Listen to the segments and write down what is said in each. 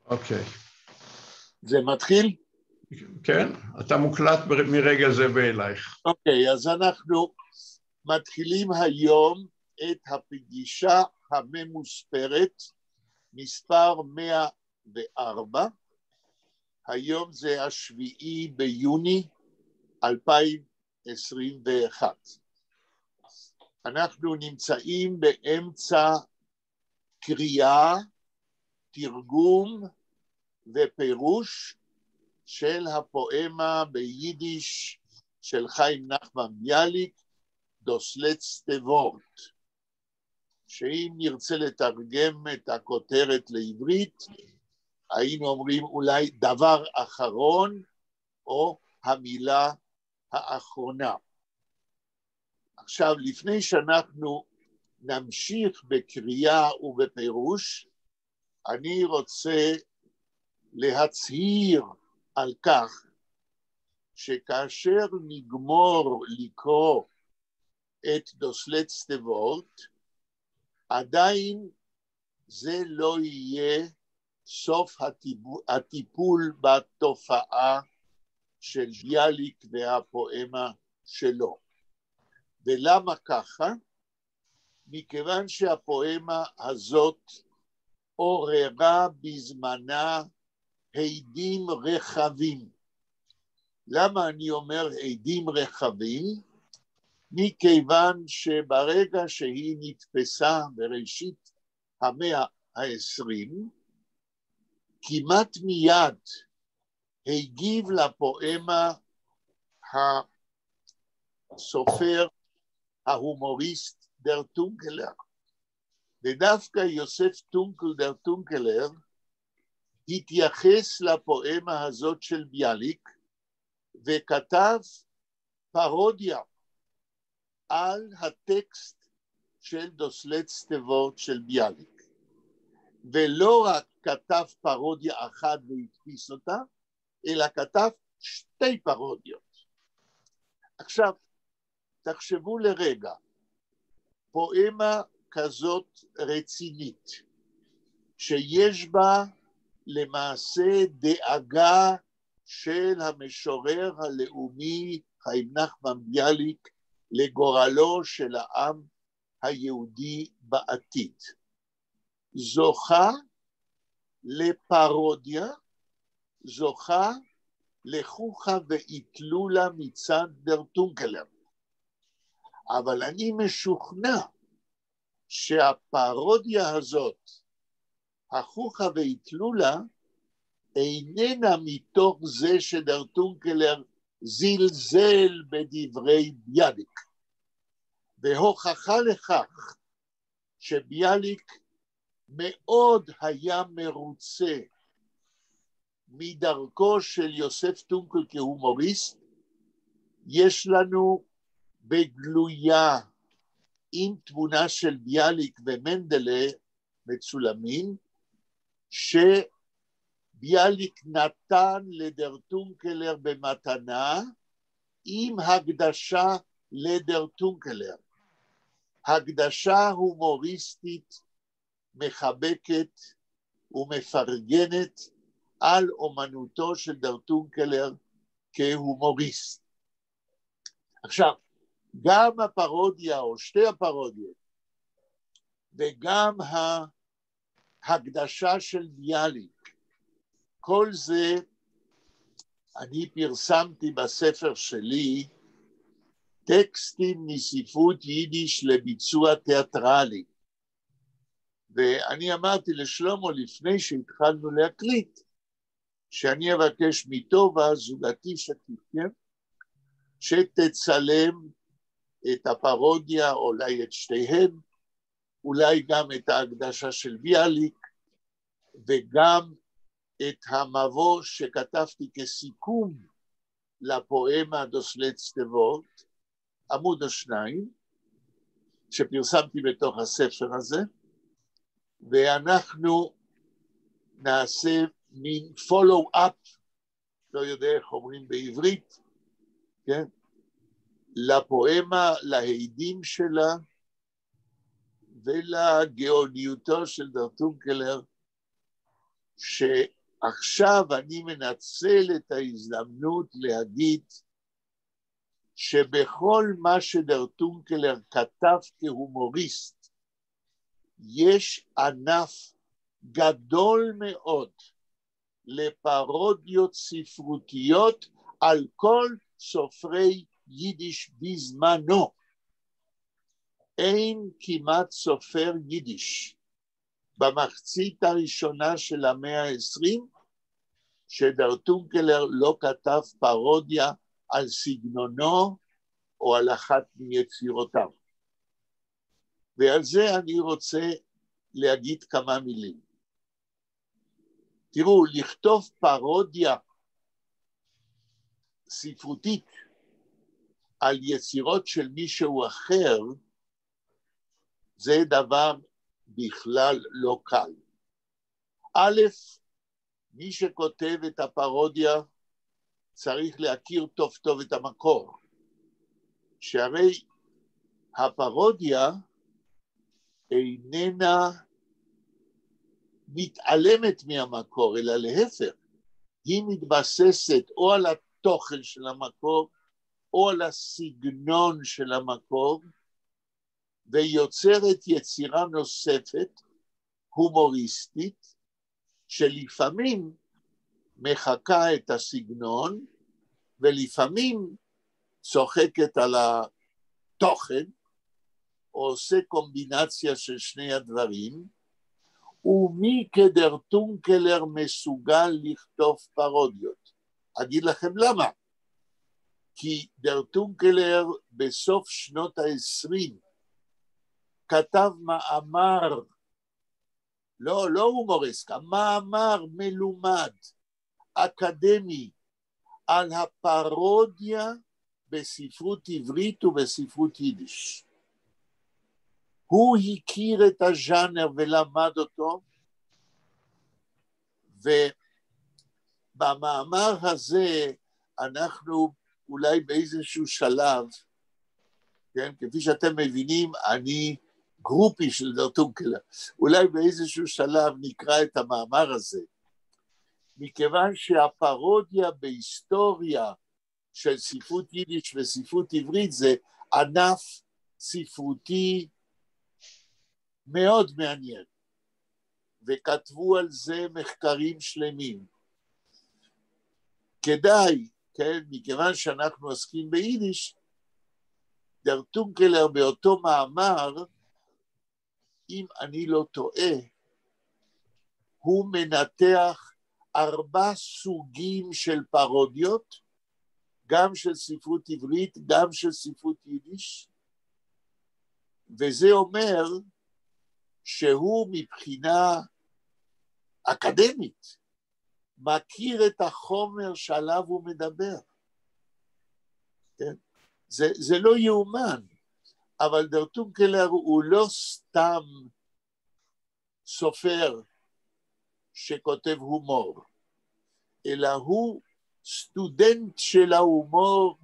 אוקיי. זה מתחיל? כן, אתה מוקלט מרגע זה ואלייך. אוקיי, אז אנחנו מתחילים היום את הפגישה הממוספרת, מספר 104. היום זה 7 ביוני 2021. אנחנו נמצאים באמצע קריאה, תרגום ופירוש של הפואמה ביידיש של חיים נחמן ביאליק, Das letzte Wort, שאם נרצה לתרגם את הכותרת לעברית, היינו אומרים אולי דבר אחרון, או המילה האחרונה. עכשיו, לפני שאנחנו נמשיך בקריאה ובפירוש, אני רוצה להצהיר על כך שכאשר נגמור לקרוא את Das letzte Wort, עדיין זה לא יהיה סוף הטיפול בתופעה של ביאליק והפואמה שלו. ולמה ככה? מכיוון שהפואמה הזאת עוררה בזמנה הדים רחבים. למה אני אומר הדים רחבים? מכיוון שברגע שהיא נתפסה בראשית המאה ה-20, כמעט מיד הגיב לפואמה הסופר, ההומוריסט דר טונקלר. ודווקא יוסף טונקל דר טונקלר התייחס לפואמה הזאת של ביאליק וכתב פרודיה על הטקסט של Das letzte Wort של ביאליק. ולא רק כתב פרודיה אחת והדפיס אותה, אלא כתב 2 פרודיות. עכשיו, תחשבו לרגע, פואמה כזאת רצינית, שיש בה למעשה דאגה של המשורר הלאומי חיים נחמן ביאליק לגורלו של העם היהודי בעתיד. זוכה לפרודיה, זוכה לחוכא ואטלולא מצד דר טונקלר. אבל אני משוכנע שהפרודיה הזאת, החוכא ואטלולא, איננה מתוך זה שדר טונקלר זלזל בדברי ביאליק. והוכחה לכך שביאליק מאוד היה מרוצה מדרכו של יוסף טונקל כהומוריסט, יש לנו בגלויה עם תמונה של ביאליק ומנדלה מצולמים, שביאליק נתן לדר טונקלר במתנה עם הקדשה לדר טונקלר. הקדשה הומוריסטית מחבקת ומפרגנת על אומנותו של דר טונקלר כהומוריסט. עכשיו, גם הפרודיה או 2 הפרודיות וגם ההקדשה של ביאליק, כל זה אני פרסמתי בספר שלי, טקסטים מספרות יידיש לביצוע תיאטרלי. ואני אמרתי לשלמה לפני שהתחלנו להקליט, שאני אבקש מטובה, זוגתי שתפקם, שתצלם את הפרודיה, אולי את 2, אולי גם את ההקדשה של ביאליק, וגם את המבוא שכתבתי כסיכום לפואמה Das letzte Wort, עמוד 2, שפרסמתי בתוך הספר הזה, ואנחנו נעשה מין follow-up, לא יודע איך אומרים בעברית, כן? לפואמה, להידים שלה, ולגאוניותו של דר טונקלר, שעכשיו אני מנצל את ההזדמנות להגיד שבכל מה שדר טונקלר כתב כהומוריסט, יש ענף גדול מאוד לפרודיות ספרותיות על כל סופרי יידיש בזמנו. אין כמעט סופר יידיש במחצית הראשונה של המאה ה-20 שדר טונקלר לא כתב פרודיה על סגנונו או על אחת מיצירותיו. ועל זה אני רוצה להגיד כמה מילים. תראו, לכתוב פרודיה ספרותית על יצירות של מישהו אחר, זה דבר בכלל לא קל. א', מי שכותב את הפרודיה צריך להכיר טוב טוב את המקור, שהרי הפרודיה איננה מתעלמת מהמקור, אלא להפך, היא מתבססת או על התוכן של המקור, או על הסגנון של המקור, ויוצרת יצירה נוספת, הומוריסטית, שלפעמים מחקה את הסגנון, ולפעמים צוחקת על התוכן, או עושה קומבינציה של שני הדברים, ומי כדר טונקלר מסוגל לכתוב פרודיות. אגיד לכם למה. כי דר טונקלר בסוף שנות ה-20 כתב מאמר, לא הומוריסט, מאמר מלומד, אקדמי, על הפרודיה בספרות עברית ובספרות יידיש. הוא הכיר את הז'אנר ולמד אותו, ובמאמר הזה אנחנו אולי באיזשהו שלב, כן, כפי שאתם מבינים, אני גרופי של דר טונקלר, אולי באיזשהו שלב נקרא את המאמר הזה, מכיוון שהפרודיה בהיסטוריה של ספרות יידיש וספרות עברית זה ענף ספרותי מאוד מעניין, וכתבו על זה מחקרים שלמים. כדאי, כן, מכיוון שאנחנו עוסקים ביידיש, דר טונקלר באותו מאמר, אם אני לא טועה, הוא מנתח 4 סוגים של פרודיות, גם של ספרות עברית, גם של ספרות יידיש, וזה אומר שהוא מבחינה אקדמית מכיר את החומר שעליו הוא מדבר. כן? זה לא יאומן, אבל דר טונקלר הוא לא סתם סופר שכותב הומור, אלא הוא סטודנט של ההומור,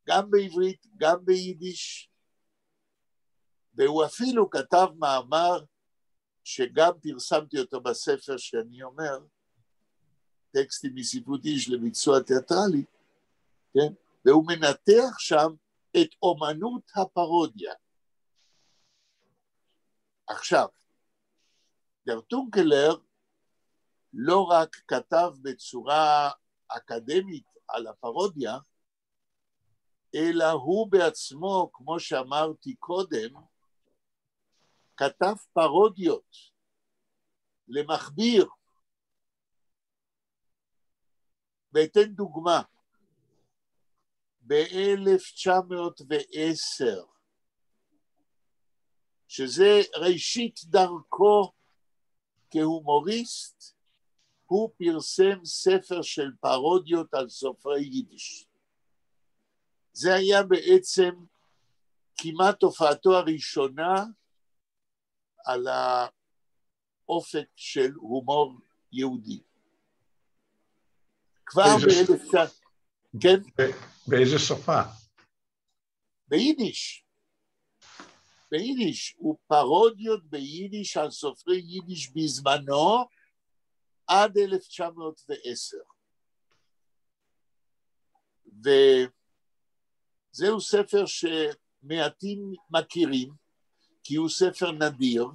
גם בעברית, גם ביידיש, והוא אפילו כתב מאמר שגם פרסמתי אותו בספר שאני אומר, טקסטים מספרות יידיש לביצוע תיאטרלי, כן? והוא מנתח שם את אומנות הפרודיה. עכשיו, דר טונקלר לא רק כתב בצורה אקדמית על הפרודיה, אלא הוא בעצמו, כמו שאמרתי קודם, כתב פרודיות למחביר. ואתן דוגמה, ב-1910, שזה ראשית דרכו כהומוריסט, הוא פרסם ספר של פרודיות על סופרי יידיש. זה היה בעצם כמעט הופעתו הראשונה על האופק של הומור יהודי. כבר כן? באיזה שפה? ביידיש. ביידיש, ופרודיות ביידיש על סופרי יידיש בזמנו, עד 1910. וזהו ספר שמעטים מכירים, כי הוא ספר נדיר,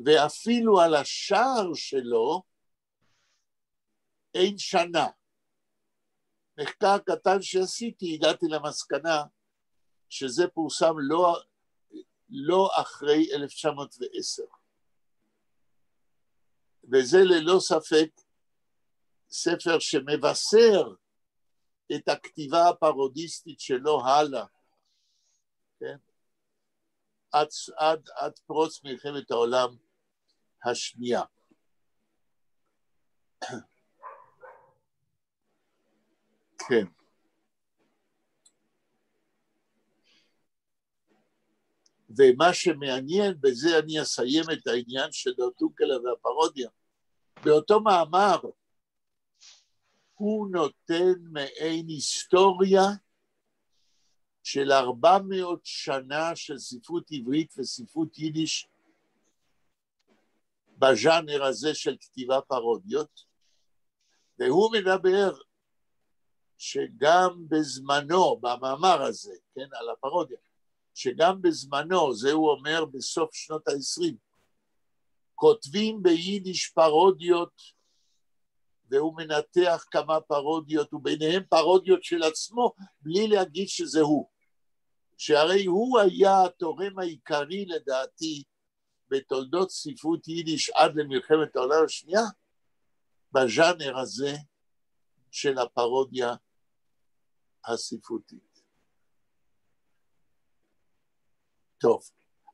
ואפילו על השער שלו אין שנה. מחקר קטן שעשיתי, הגעתי למסקנה שזה פורסם לא אחרי 1910. וזה ללא ספק ספר שמבשר את הכתיבה הפרודיסטית שלו הלאה, כן? עד פרוץ מלחמת העולם השנייה. כן. ומה שמעניין, בזה אני אסיים את העניין של דרטונקלר והפרודיה. באותו מאמר הוא נותן מעין היסטוריה של 400 שנה של ספרות עברית וספרות יידיש בז'אנר הזה של כתיבה פרודיות, והוא מדבר שגם בזמנו, במאמר הזה, כן, על הפרודיה, שגם בזמנו, זה הוא אומר בסוף שנות ה-20, כותבים ביידיש פרודיות, והוא מנתח כמה פרודיות, וביניהם פרודיות של עצמו, בלי להגיד שזה הוא. שהרי הוא היה התורם העיקרי לדעתי, בתולדות ספרות יידיש עד למלחמת העולם השנייה, בז'אנר הזה של הפרודיה הספרותית. טוב,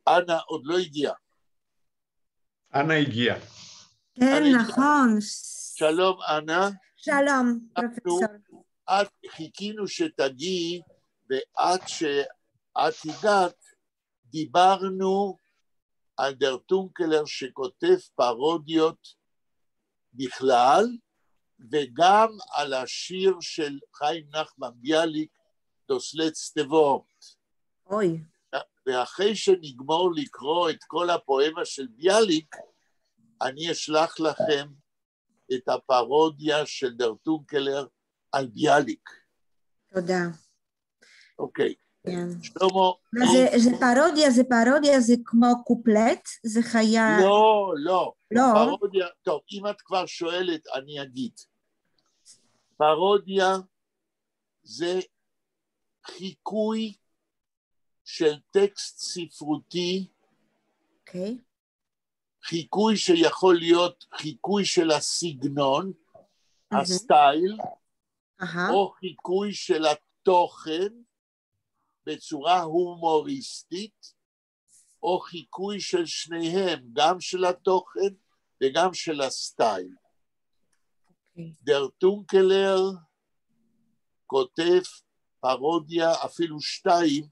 אנה עוד לא הגיעה. אנה הגיעה. כן, נכון. שלום, אנה. שלום, פרופסור. חיכינו שתגיעי, ועד שאת הגעת, דיברנו על דרטונקלר שכותב פרודיות בכלל, וגם על השיר של חיים נחמן ביאליק, דוסלץ טבורט. אוי. ואחרי שנגמור לקרוא את כל הפואמה של ביאליק, אני אשלח לכם את הפרודיה של דרטונקלר על ביאליק. תודה. אוקיי. כן. שלמה. זה פרודיה, זה כמו קופלט? זה חיה... לא. פרודיה, טוב, אם את כבר שואלת, אני אגיד. פרודיה זה חיקוי של טקסט ספרותי, אוקיי. חיקוי שיכול להיות חיקוי של הסגנון, הסטייל, או חיקוי של התוכן בצורה הומוריסטית, או חיקוי של שניהם, גם של התוכן וגם של הסטייל. דרטונקלר כותב פרודיה, אפילו 2,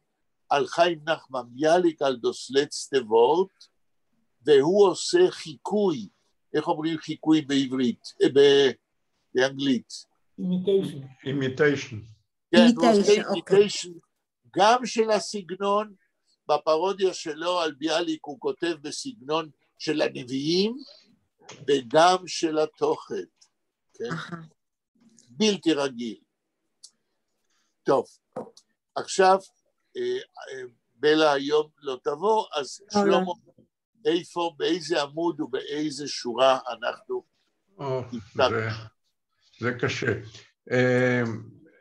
על חיים נחמן ביאליק, על דוסלץ טבורט, והוא עושה חיקוי, איך אומרים חיקוי בעברית, באנגלית? imitation. כן, הוא עושה imitation, גם של הסגנון, בפרודיה שלו על ביאליק הוא כותב בסגנון של הנביאים, וגם של התוכן, כן? בלתי רגיל. טוב, עכשיו, בלה היום לא תבוא, אז שלמה, איפה, באיזה עמוד ובאיזה שורה אנחנו זה קשה.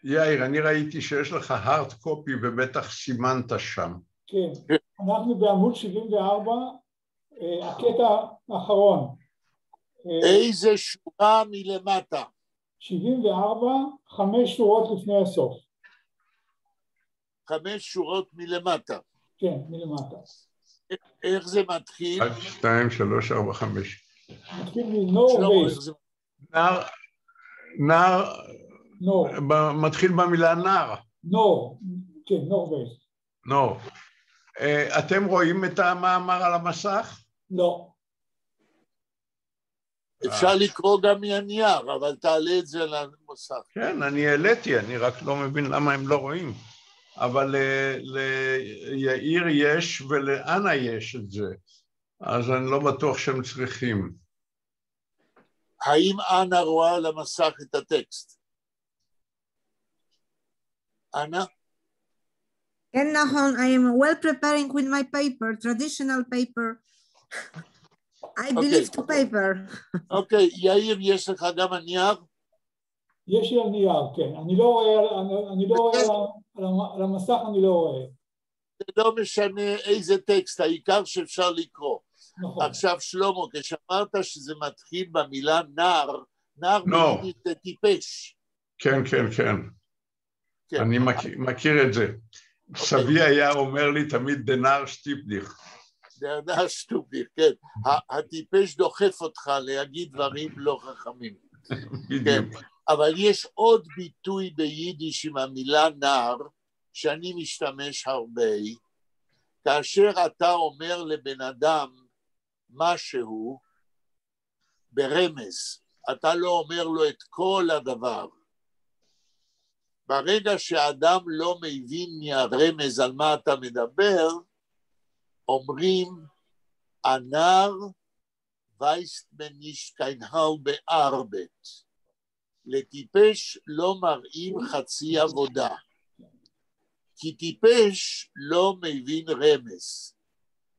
יאיר, אני ראיתי שיש לך הארד קופי ובטח סימנת שם. כן, אנחנו בעמוד 74, הקטע האחרון. איזה שורה מלמטה? 74, 5 שורות לפני הסוף. 5 שורות מלמטה. כן, מלמטה. איך זה מתחיל? 1, 2, 3, 4, 5. מתחיל מנורבייס. נער, מתחיל במילה נער. נור, כן, נורבייס. נור. אתם רואים את המאמר על המסך? לא. אפשר לקרוא גם מהנייר, אבל תעלה את זה למסך. כן, אני העליתי, אני רק לא מבין למה הם לא רואים. אבל ליאיר יש ולאנה יש את זה, אז אני לא בטוח שהם צריכים. האם אנה רואה על המסך את הטקסט? אנה? כן, נכון, I am well preparing with my paper, traditional paper. I believe to paper. אוקיי, יאיר, יש לך גם הנייר? יש לי על נייר, כן. אני לא רואה על המסך, אני לא רואה. זה לא משנה איזה טקסט, העיקר שאפשר לקרוא. נכון. עכשיו שלמה, כשאמרת שזה מתחיל במילה נער, נער ביידיש זה טיפש. כן, כן, כן. אני מכיר את זה. סבי היה אומר לי תמיד דנער שטיפדיך. דנער שטיפדיך, כן. הטיפש דוחף אותך להגיד דברים לא חכמים. בדיוק. אבל יש עוד ביטוי ביידיש עם המילה נער, שאני משתמש הרבה, כאשר אתה אומר לבן אדם משהו ברמז, אתה לא אומר לו את כל הדבר. ברגע שאדם לא מבין מהרמז על מה אתה מדבר, אומרים, הנער weißt man nicht kein halbe Arbeit. לטיפש לא מראים חצי עבודה. כי טיפש לא מבין רמז.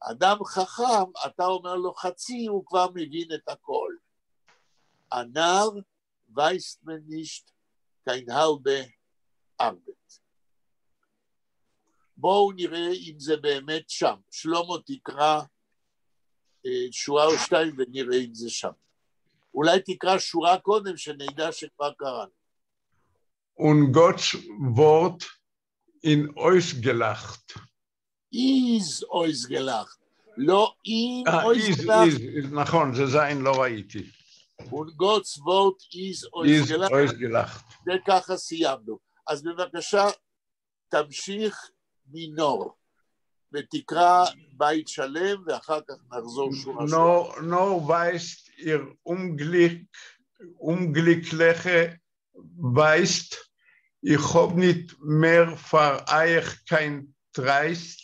אדם חכם, אתה אומר לו חצי, הוא כבר מבין את הכל. הנער weiß man nicht kein halbe Arbeit. בואו נראה אם זה באמת שם. שלמה תקרא שורה או שתיים ונראה אם זה שם. אולי תקרא שורה קודם שנדע שכבר קראנו. Und Gottes Wort in euch gelacht. Is euch gelacht. לא in euch gelacht. נכון, זה זין לא ראיתי. Und Gottes Wort is euch gelacht. זה ככה סיימנו. אז בבקשה, תמשיך מנור, ותקרא בית שלם, ואחר כך נחזור שורה שורה. Nor weißt ihr unglückliche weißt, ich hab nicht mehr für euch kein Treist,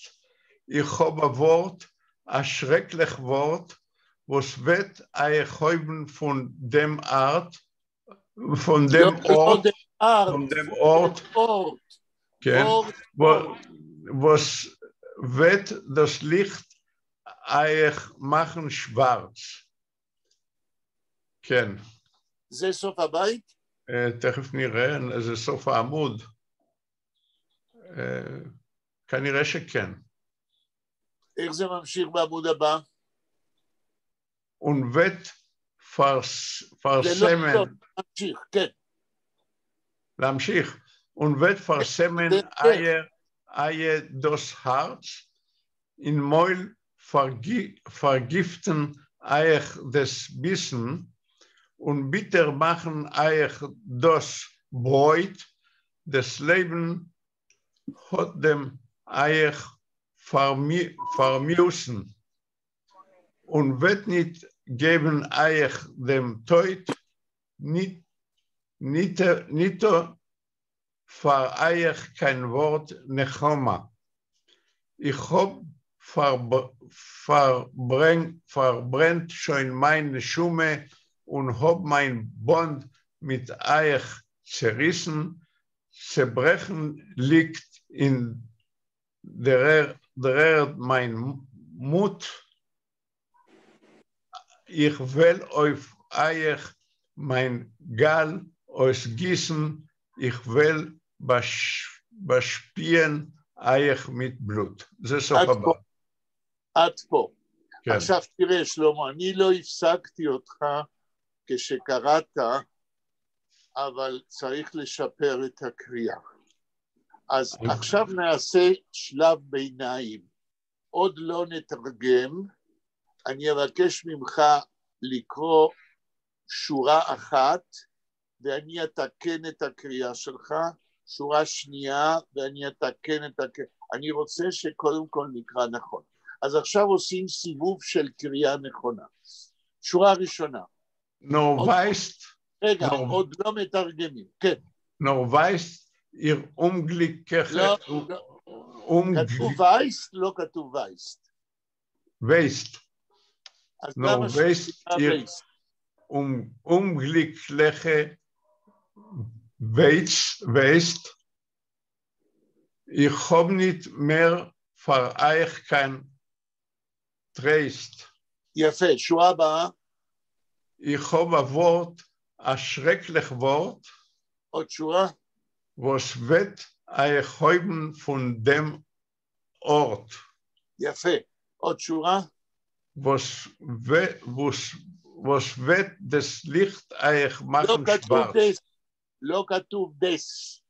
ich hab ein Wort, ein schrecklich Wort, was wird euch haben von dem Ort, von dem Ort, was wird das Licht euch machen schwarz. כן. זה סוף הבית? תכף נראה, זה סוף העמוד. כנראה שכן. איך זה ממשיך בעמוד הבא? Und wird versemmen. להמשיך, כן. להמשיך. Und wird versemmen eier das Herz, in Meul vergiften euch das Bissen und bitter machen euch das Bräut, das Leben hat dem euch vermüssen und wird nicht geben euch dem Tod, nicht für euch kein Wort Nechoma. Ich hab verbrennt schon meine Schumme und hab mein Bond mit euch zerrissen. Zerbrechen liegt in der mein Mut. Ich will auf euch mein Gall ausgießen. Ich will bespielen euch mit Blut. זה סוף הבא. עד פה. עכשיו תראה שלמה, אני לא הפסקתי אותך כשקראת, אבל צריך לשפר את הקריאה. אז עכשיו נעשה שלב ביניים. עוד לא נתרגם, אני אבקש ממך לקרוא שורה אחת, ואני אתקן את הקריאה שלך, שורה שנייה, ואני אתקן את הקריאה. אני רוצה שקודם כל נקרא נכון. אז עכשיו עושים סיבוב של קריאה נכונה. שורה ראשונה. רגע, עוד לא מתרגמים, כן. Nor weißt ihr unglückliche... כתוב וייסט, לא כתוב וייסט. Weißt. Nor weißt ihr... Unglückliche weißt, ich hab nicht mehr für euch kein Trost. יפה, שורה הבאה, Ich hab ein Wort, ein schreckliches Wort, עוד שורה, was wird euch heuben von dem Ort, יפה, עוד שורה, was wird das Licht euch לא machen כתוב schwarz. דס, לא כתוב דס,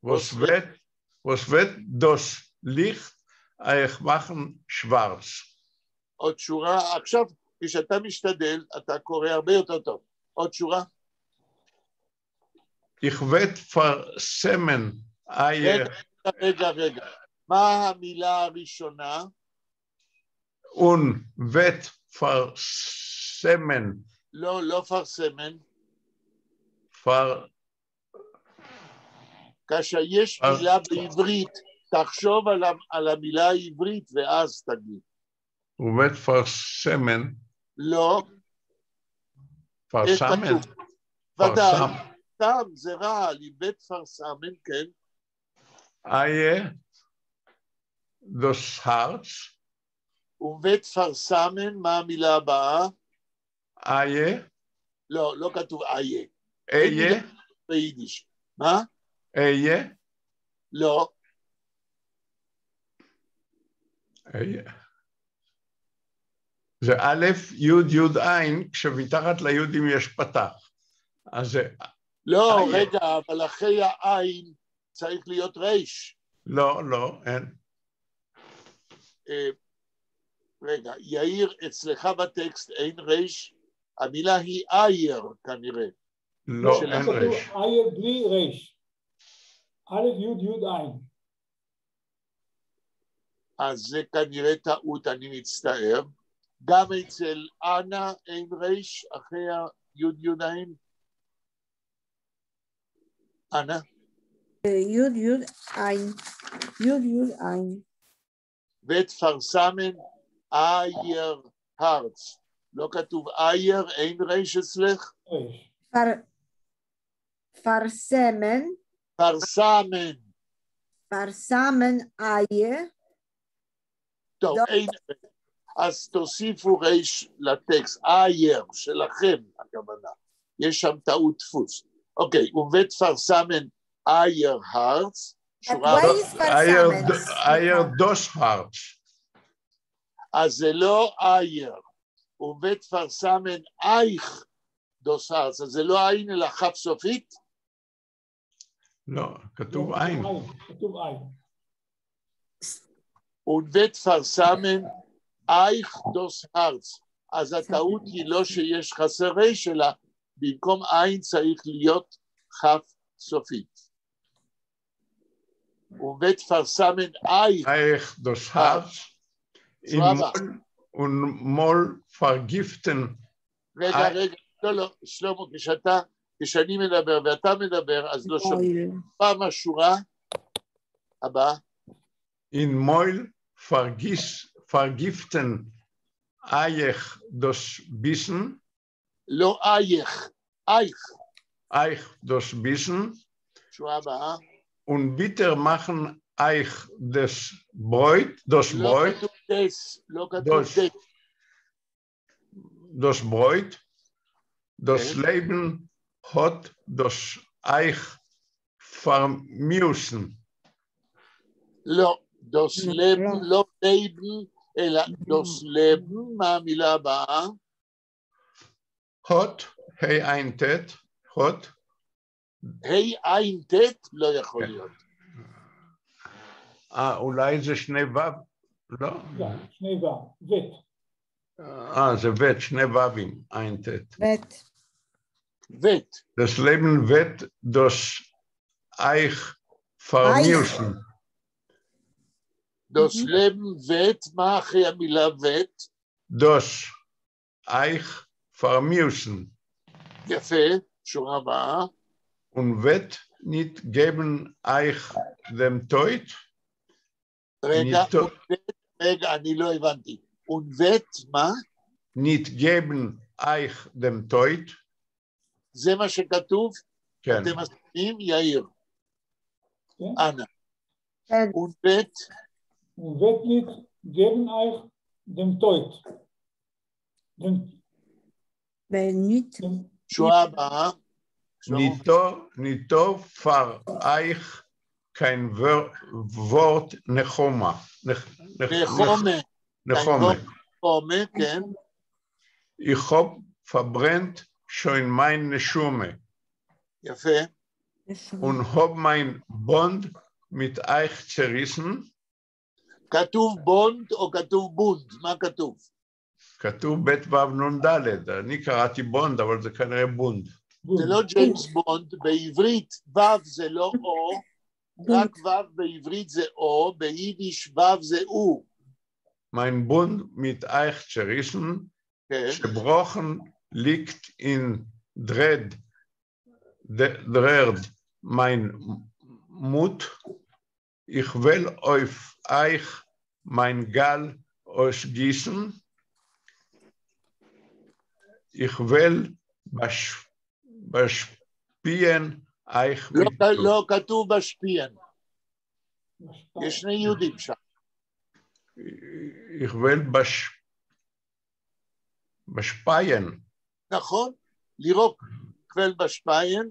Was wird das Licht euch machen schwarz. עוד שורה, עכשיו כשאתה משתדל, אתה קורא הרבה יותר טוב, עוד שורה, Ich werde versämen euer רגע, מה המילה הראשונה? und wird versämen, לא פרסמן, versämen, כאשר יש מילה בעברית, תחשוב על המילה העברית ואז תגיד. wird versämen, לא, versammeln, ודאי, סתם, זה רע, לבית פרסמן, כן, euer das Herz, ובית פרסמן, מה המילה הבאה? euer, לא כתוב איה, euer, ביידיש. מה? euer, לא, זה א', י', י', עין, כשמתחת ליו"דים יש פתח. אז זה... לא, איה. רגע, אבל אחרי העין צריך להיות ריש. לא, אין. רגע, יאיר, אצלך בטקסט אין ריש, המילה היא אייר כנראה. לא, של אין ריש. אייר בלי ריש. א' י' י' עין. אז זה כנראה טעות, אני מצטער. גם אצל אנה אין ריש אחרי הי' י' עין? אנה? י' עין. ותפרסמן אייר הרץ. לא כתוב אייר, אין ריש אצלך? ריש. פרסמן. פרסמן אייר. טוב, אין ריש. אז תוסיפו ריש לטקסט, אייר שלכם הכוונה. יש שם טעות דפוס. אוקיי, ובתפרסמן אייר הרץ. אייר דוס הרץ. אז זה לא אייר. ובתפרסמן אייך דוס הרץ. אז זה לא עין אלא כף סופית? לא, כתוב עין. כתוב עין. ובתפרסמן אייך דוס הרץ. אז הטעות היא לא שיש חסר ריש, אלא במקום עין צריך להיות כף סופית. ובתפרסמן אייך דוס הרץ. ומול פרגפטן. רגע, לא, שלמה, כשאני מדבר ואתה מדבר, אז לא שומעים. פעם השורה הבאה. In Moil vergiften Eich das Bissen. לא אייך, Eich das Bissen. שורה הבאה. Und bitter machen Eich das Bräut. Das Bräut. לא כתוב דס. Das Bräut. Das Leben hat das Eich vermüssen. לא. דוס לבן, לא לבן, אלא דוס לבן, מה המילה הבאה? הוט, היי עין תת, הוט. היי עין תת לא יכול להיות. אולי זה שני וו? לא? לא, שני וו, וט. זה וט, שני ווים, עין תת. וט. Das Leben wird das Eich vermüssen. דוס לבן וט, מה אחרי המילה וט? Das Eich vermüssen. יפה, שורה הבאה. Und wird nicht geben Eich dem Tod? רגע, אני לא הבנתי. Und וט, מה? Nicht geben euch dem Teut. זה מה שכתוב? כן. אתם מסכימים? יאיר. כן. אנא. כן. ובית? ובית geben euch dem Teut. בניט. שורה הבאה. ניטו פר euch kein Wort נחומה. נחומה. נחומה. נחומה, כן. Ich hab verbrennt schon meine Schumme. יפה. Und hab mein Bond mit euch zerrissen. כתוב בונד או כתוב בונד? מה כתוב? כתוב בית וו נון דלת. אני קראתי בונד, אבל זה כנראה בונד. זה לא ג'יימס בונד, בעברית וו זה לא או, רק וו בעברית זה או, ביידיש וו זה או. Mein Bund mit euch zerrissen, gebrochen liegt in Dread mein Mut. Ich will auf euch mein Gall ausgießen. Ich will bespielen euch mit Blut. לא כתוב בשפיין. יש שני יהודים שם. Ich will bespeien. נכון, לירוק, קבל בשפיין.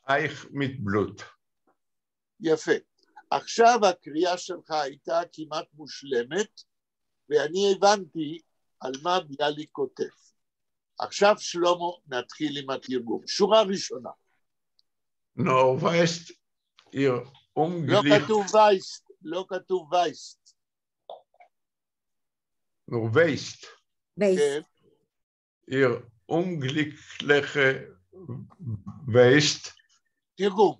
Euch mit Blut. יפה. עכשיו הקריאה שלך הייתה כמעט מושלמת, ואני הבנתי על מה ביאליק כותב. עכשיו שלמה נתחיל עם התרגום. שורה ראשונה. No, weißt ihr לא כתוב וייסט, לא כתוב וייסט. Nur weißt, כן. ihr unglückliche weißt, תרגום.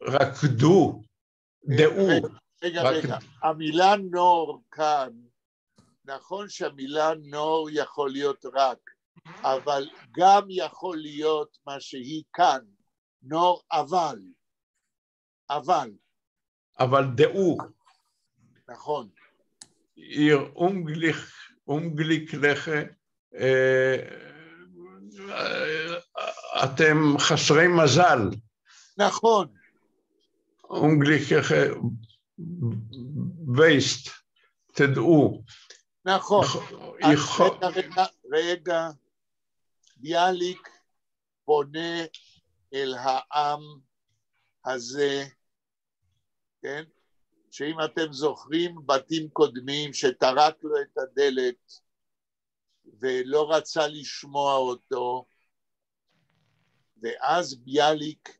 רק דו, דעו. רגע, המילה נור כאן, נכון שהמילה נור יכול להיות רק, אבל גם יכול להיות מה שהיא כאן, נור אבל דעו. נכון. ihr unglückliche, אתם חסרי מזל. נכון. unglückliche weißt, תדעו. נכון. רגע, ביאליק פונה אל העם הזה, כן? שאם אתם זוכרים בתים קודמים שטרק לו את הדלת ולא רצה לשמוע אותו, ואז ביאליק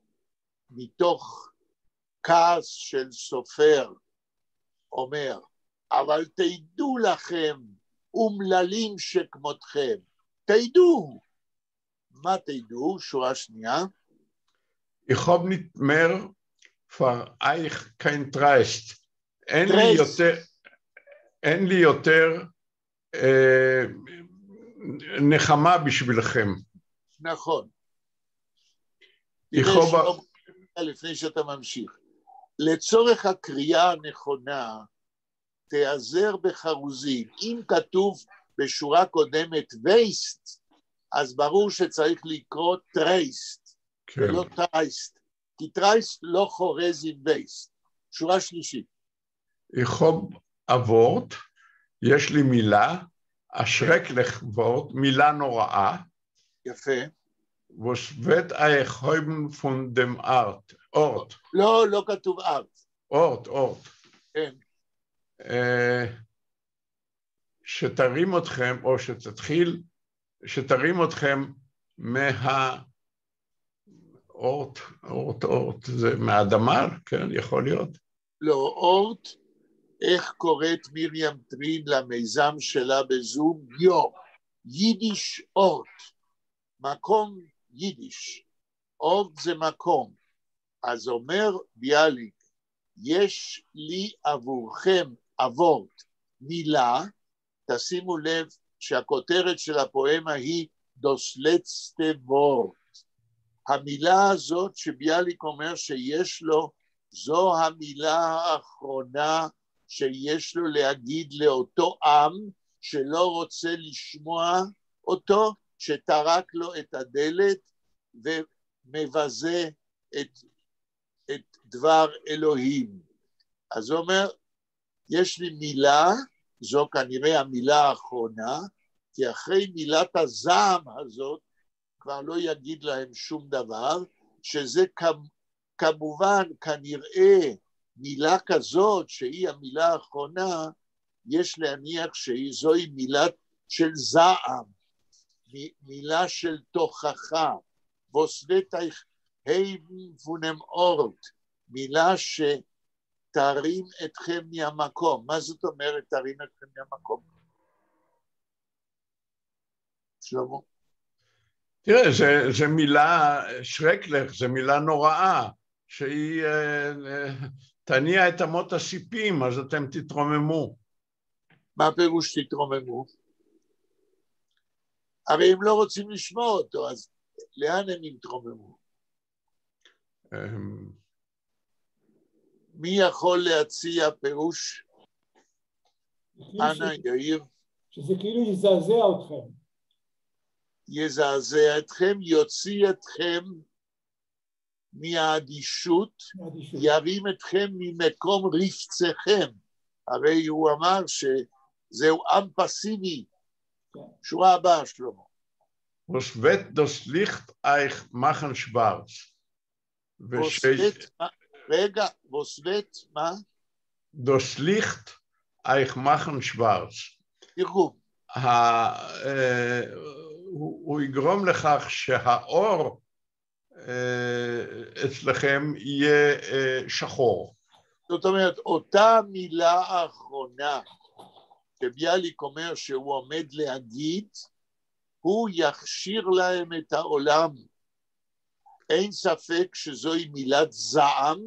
מתוך כעס של סופר אומר, אבל תדעו לכם, אומללים שכמותכם, תדעו. מה תדעו? שורה שנייה. Ich hab nicht mehr für euch kein Trost. אין לי יותר נחמה בשבילכם. נכון. לפני שאתה ממשיך. לצורך הקריאה הנכונה, תיעזר בחרוזים. אם כתוב בשורה קודמת וייסט, אז ברור שצריך לקרוא טרייסט, ולא טרייסט. כי טרייסט לא חורז עם וייסט. שורה שלישית. Ich hab אבות, יש לי מילה, אשרק לך וורט, מילה נוראה. יפה. Was wird euch haben von dem Ort? לא כתוב ארט. Ort. כן. שתרים אתכם, או שתרים אתכם אורט, זה מהאדמה, כן, יכול להיות. לא, אורט, איך קוראת מרים טרין למיזם שלה בזום? יידיש אורט, מקום יידיש, אורט זה מקום. אז אומר ביאליק, יש לי עבורכם אבורט, מילה, תשימו לב שהכותרת של הפואמה היא דוסלצטה וורט. המילה הזאת שביאליק אומר שיש לו, זו המילה האחרונה שיש לו להגיד לאותו עם שלא רוצה לשמוע אותו, שטרק לו את הדלת ומבזה את דבר אלוהים. אז הוא אומר, יש לי מילה, זו כנראה המילה האחרונה, כי אחרי מילת הזעם הזאת, כבר לא יגיד להם שום דבר, שזה כמובן כנראה מילה כזאת, שהיא המילה האחרונה, יש להניח שזוהי מילה של זעם, מילה של תוכחה, וסבטייך הייבונם אורט, מילה שתרים אתכם מהמקום. מה זאת אומרת תרים אתכם מהמקום? שלמה? תראה, זה מילה, שרקלך, זה מילה נוראה, שהיא תניע את אמות הסיפים, אז אתם תתרוממו. מה פירוש תתרוממו? הרי הם לא רוצים לשמוע אותו, אז לאן הם יתרוממו? מי יכול להציע פירוש? אנא יאיר. שזה כאילו יזעזע אתכם. יזעזע אתכם, יוציא אתכם מהאדישות, ירים אתכם ממקום רפצכם. הרי הוא אמר שזהו עם פסיבי. שורה הבאה, שלמה. Was wird das Licht euch machen schwarz? רגע, was wird, מה? Das Licht euch machen schwarz. תרגום. הוא יגרום לכך שהאור אצלכם יהיה שחור. זאת אומרת, אותה מילה האחרונה שביאליק אומר שהוא עומד להגיד, הוא יכשיר להם את העולם. אין ספק שזוהי מילת זעם,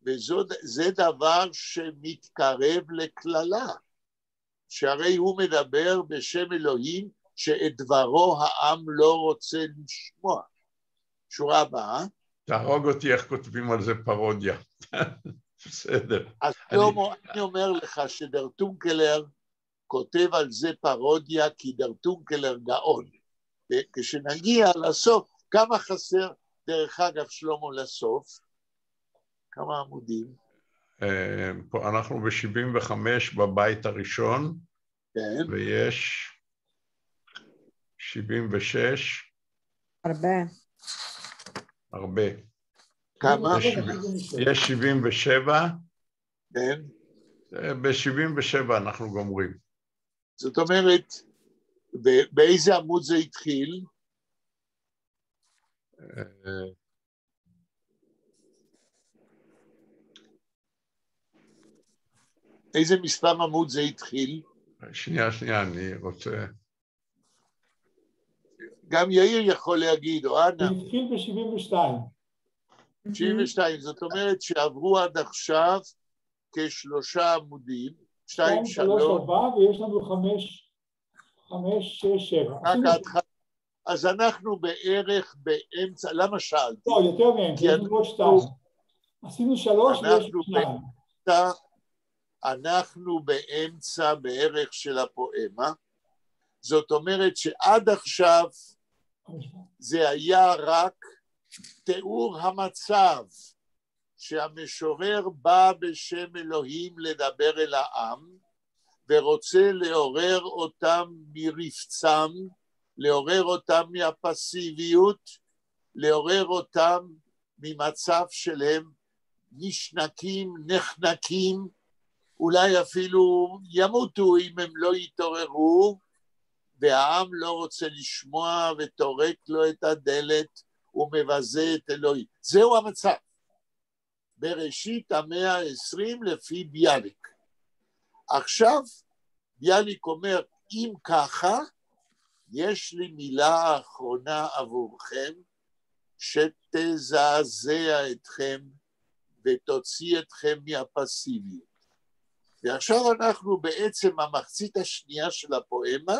וזה דבר שמתקרב לכללה, שהרי הוא מדבר בשם אלוהים, שאת דברו העם לא רוצה לשמוע. שורה הבאה. תהרוג אותי איך כותבים על זה פרודיה. בסדר. אז אני אומר לך שדר טונקלר כותב על זה פרודיה, כי דר טונקלר גאון. וכשנגיע לסוף, כמה חסר, דרך אגב שלמה לסוף? כמה עמודים? אנחנו ב-75 בבית הראשון, כן. ויש 76. הרבה. כמה? יש 77. כן. ב-77 אנחנו גומרים. זאת אומרת, באיזה עמוד זה התחיל? איזה מספר עמוד זה התחיל? שנייה, אני רוצה... גם יאיר יכול להגיד, או אנה. זה התחיל ב-72. 72, זאת אומרת שעברו עד עכשיו כ3 עמודים, 2, 3, 4, ויש לנו 5, 6, 7. אז אנחנו בערך באמצע, למה שאלתי? לא, יותר מאמצע, יש לנו עוד 2. עשינו 3 ויש 2. אנחנו באמצע בערך של הפואמה, זאת אומרת שעד עכשיו זה היה רק תיאור המצב שהמשורר בא בשם אלוהים לדבר אל העם ורוצה לעורר אותם מרפצם, לעורר אותם מהפסיביות, לעורר אותם ממצב שלהם נשנקים, נחנקים, אולי אפילו ימותו אם הם לא יתעוררו, והעם לא רוצה לשמוע וטורק לו את הדלת ומבזה את אלוהים. זהו המצב. בראשית המאה ה-20 לפי ביאליק. עכשיו ביאליק אומר, אם ככה, יש לי מילה אחרונה עבורכם, שתזעזע אתכם ותוציא אתכם מהפסיביות. ועכשיו אנחנו בעצם המחצית השנייה של הפואמה,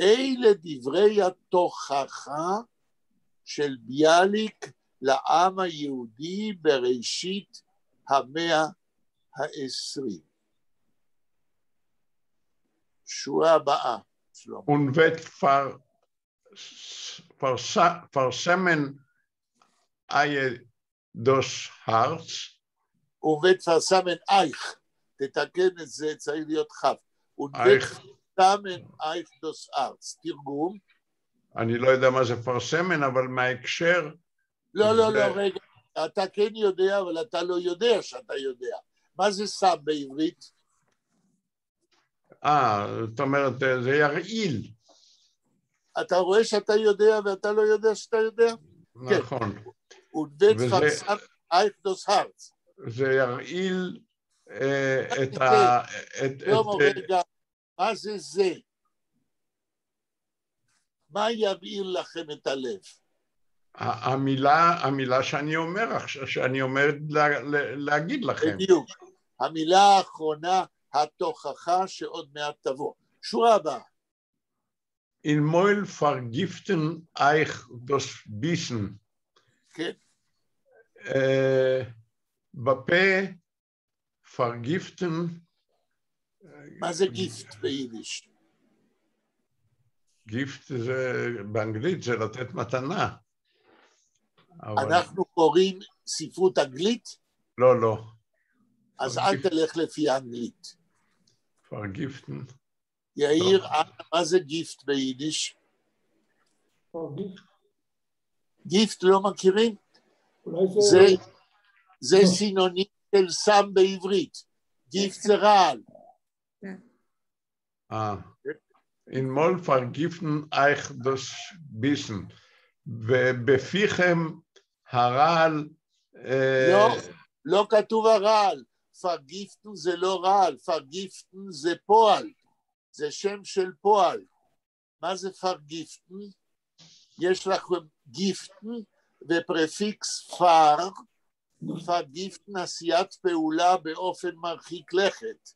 אלה דברי התוכחה של ביאליק לעם היהודי בראשית המאה ה-20. שורה הבאה, שלום. Und wird versemmen eie das Herz. ותפרסמן אייך, תתקן את זה, צריך להיות חף. אייך. ותפרסמן אייך דוס ארץ. תרגום. אני לא יודע מה זה פרסמן, אבל מההקשר... לא, רגע. אתה כן יודע, אבל אתה לא יודע שאתה יודע. מה זה שם בעברית? זאת אומרת, זה ירעיל. אתה רואה שאתה יודע ואתה לא יודע שאתה יודע? נכון. ותפרסמן אייך דוס ארץ. זה ירעיל את ה... לא, רגע, מה זה זה? מה ירעיל לכם את הלב? המילה שאני אומר עכשיו, שאני עומד להגיד לכם. בדיוק. המילה האחרונה, התוכחה שעוד מעט תבוא. שורה הבאה. In Meul vergiften euch das Bissen. כן. בפה vergiften. מה זה גיפט ביידיש? גיפט זה, באנגלית זה לתת מתנה. אנחנו קוראים ספרות אנגלית? לא. אז אל תלך לפי האנגלית. vergiften. יאיר, מה זה גיפט ביידיש? גיפט לא מכירים? זה סינונימי של סם בעברית. גיפט זה רעל. In Mol vergiften euch das Bissen. ובפיכם הרעל... לא כתוב הרעל. פרגיפטן זה לא רעל. פרגיפטן זה פועל. זה שם של פועל. מה זה פרגיפטן? יש לכם גיפטן ופרפיקס פר. פרגיפטן עשיית פעולה באופן מרחיק לכת.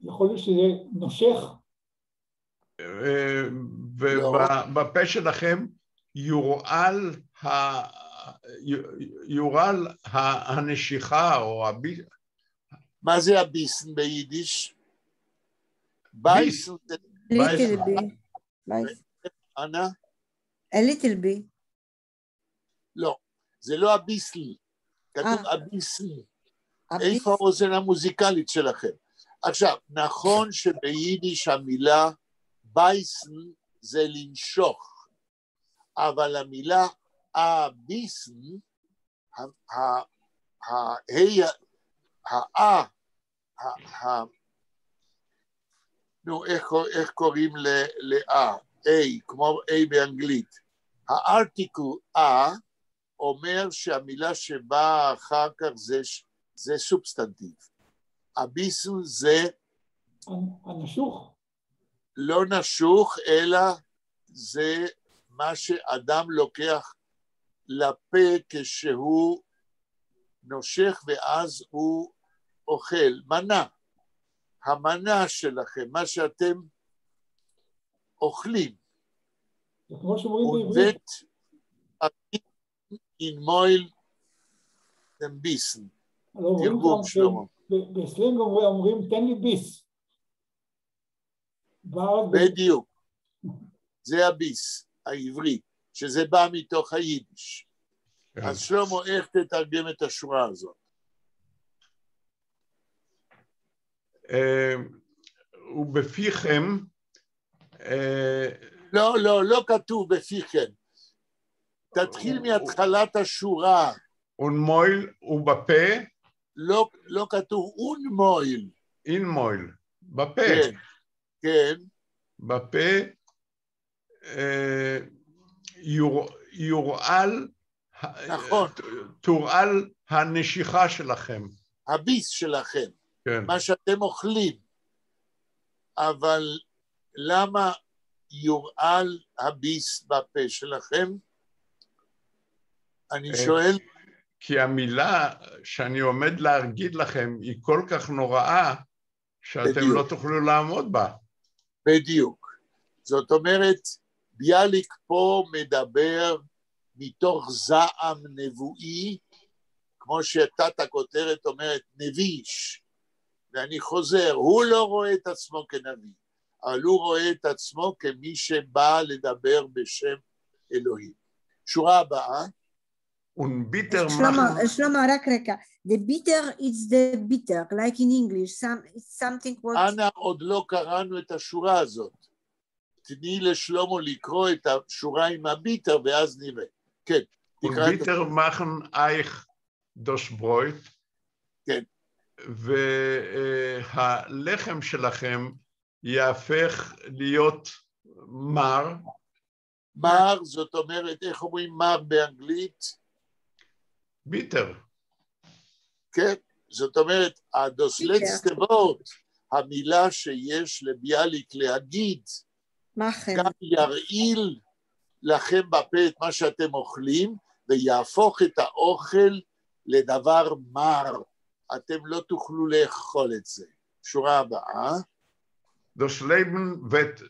יכול להיות שזה נושך? ובפה שלכם יורעל הנשיכה או הביס. מה זה הביסן ביידיש? בייסן. ליטל בי. אנה? ליטל בי. לא, זה לא הביסן. כתוב הביסן. איפה האוזן המוזיקלית שלכם? עכשיו, נכון שביידיש המילה בייסן זה לנשוך, אבל המילה הביסן, איך קוראים ל-A? A, כמו A באנגלית. הארטיקל A אומר שהמילה שבאה אחר כך זה סובסטנטיב. הביסן זה... הנשוך? לא נשוך, אלא זה מה שאדם לוקח לפה כשהוא נושך ואז הוא אוכל. מנה. המנה שלכם, מה שאתם אוכלים. זה כמו שאומרים בעברית. in Meul dem Bissen. תרגום שלמה. בסלנג אומרים תן לי ביס. בדיוק. זה הביס העברי, שזה בא מתוך היידיש. אז שלמה, איך תתרגם את השורה הזאת? ובפיכם... לא כתוב בפיכם. תתחיל מהתחלת השורה. אונמויל ובפה? לא כתוב אונמויל. אינמויל, בפה. כן. בפה יורעל, נכון. תורעל הנשיכה שלכם. הביס שלכם. כן. מה שאתם אוכלים. אבל למה יורעל הביס בפה שלכם? אני שואל... כי המילה שאני עומד להגיד לכם היא כל כך נוראה, שאתם בדיוק. לא תוכלו לעמוד בה. בדיוק. זאת אומרת, ביאליק פה מדבר מתוך זעם נבואי, כמו שתת הכותרת אומרת, נביש. ואני חוזר, הוא לא רואה את עצמו כנביא, אבל הוא רואה את עצמו כמי שבא לדבר בשם אלוהים. שורה הבאה. Und bitter Shlomo, רק רגע. The bitter is the bitter, like in English. It's something what... אנא, עוד לא קראנו את השורה הזאת. תני לשלמה לקרוא את השורה עם הביטר, ואז נראה. כן, תקרא את... ביטר machen euch das Brot. כן. והלחם שלכם יהפך להיות מר. מר, זאת אומרת, איך אומרים מר באנגלית? ביטר. כן, זאת אומרת, das letzte Wort, המילה שיש לביאליק להגיד, גם ירעיל לכם בפה את מה שאתם אוכלים, ויהפוך את האוכל לדבר מר. אתם לא תוכלו לאכול את זה. שורה הבאה. Das Leben wird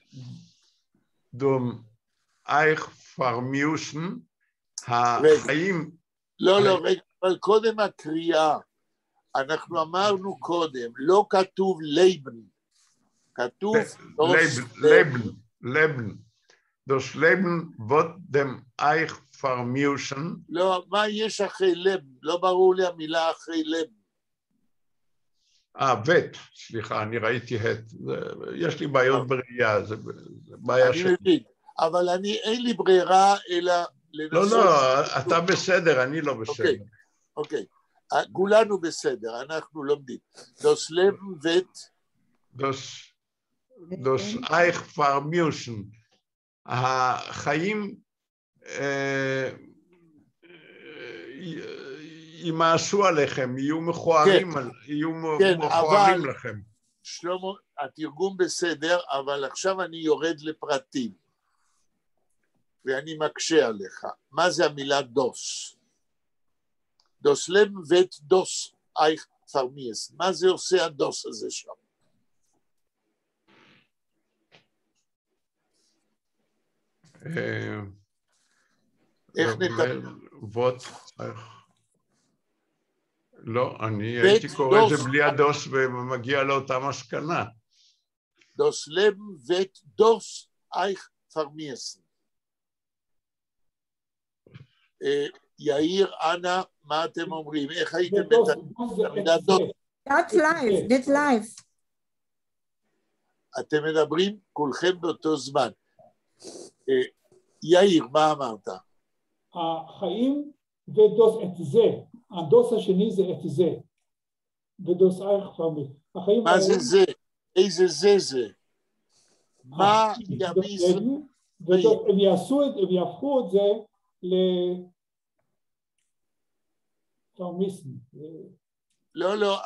euch vermüssen, החיים... לא, רגע, אבל קודם הקריאה. אנחנו אמרנו קודם, לא כתוב לייבן, כתוב... Leben. Das Leben wird dem euch vermüssen. לא, מה יש אחרי לב? לא ברור לי המילה אחרי לב. וט, סליחה, אני ראיתי הט. יש לי בעיות בראייה, זה בעיה שלי. אני מבין, אבל אין לי ברירה אלא לנסות... לא, אתה בסדר, אני לא בסדר. אוקיי. כולנו בסדר, אנחנו לומדים. Das Leben wird... Das euch vermüssen. החיים ימאסו עליכם, יהיו מכוערים לכם. שלמה, התרגום בסדר, אבל עכשיו אני יורד לפרטים, ואני מקשה עליך. מה זה המילה דוס? Das Leben wird das euch vermiesen. מה זה עושה הדוס הזה שם? איך נתן? לא, אני הייתי קורא את זה בלי הדוס ומגיע לאותה מסקנה. Das Leben wird das euch vermiesen. יאיר, אנה, מה אתם אומרים? איך הייתם המילה דוס? That's life. אתם מדברים כולכם באותו זמן. יאיר, מה אמרת? החיים ודוס את זה. הדוס השני זה את זה. ודוס אייך פרמי. מה זה זה? איזה זה? מה ימיס? הם יהפכו את זה לפרמיסם. לא,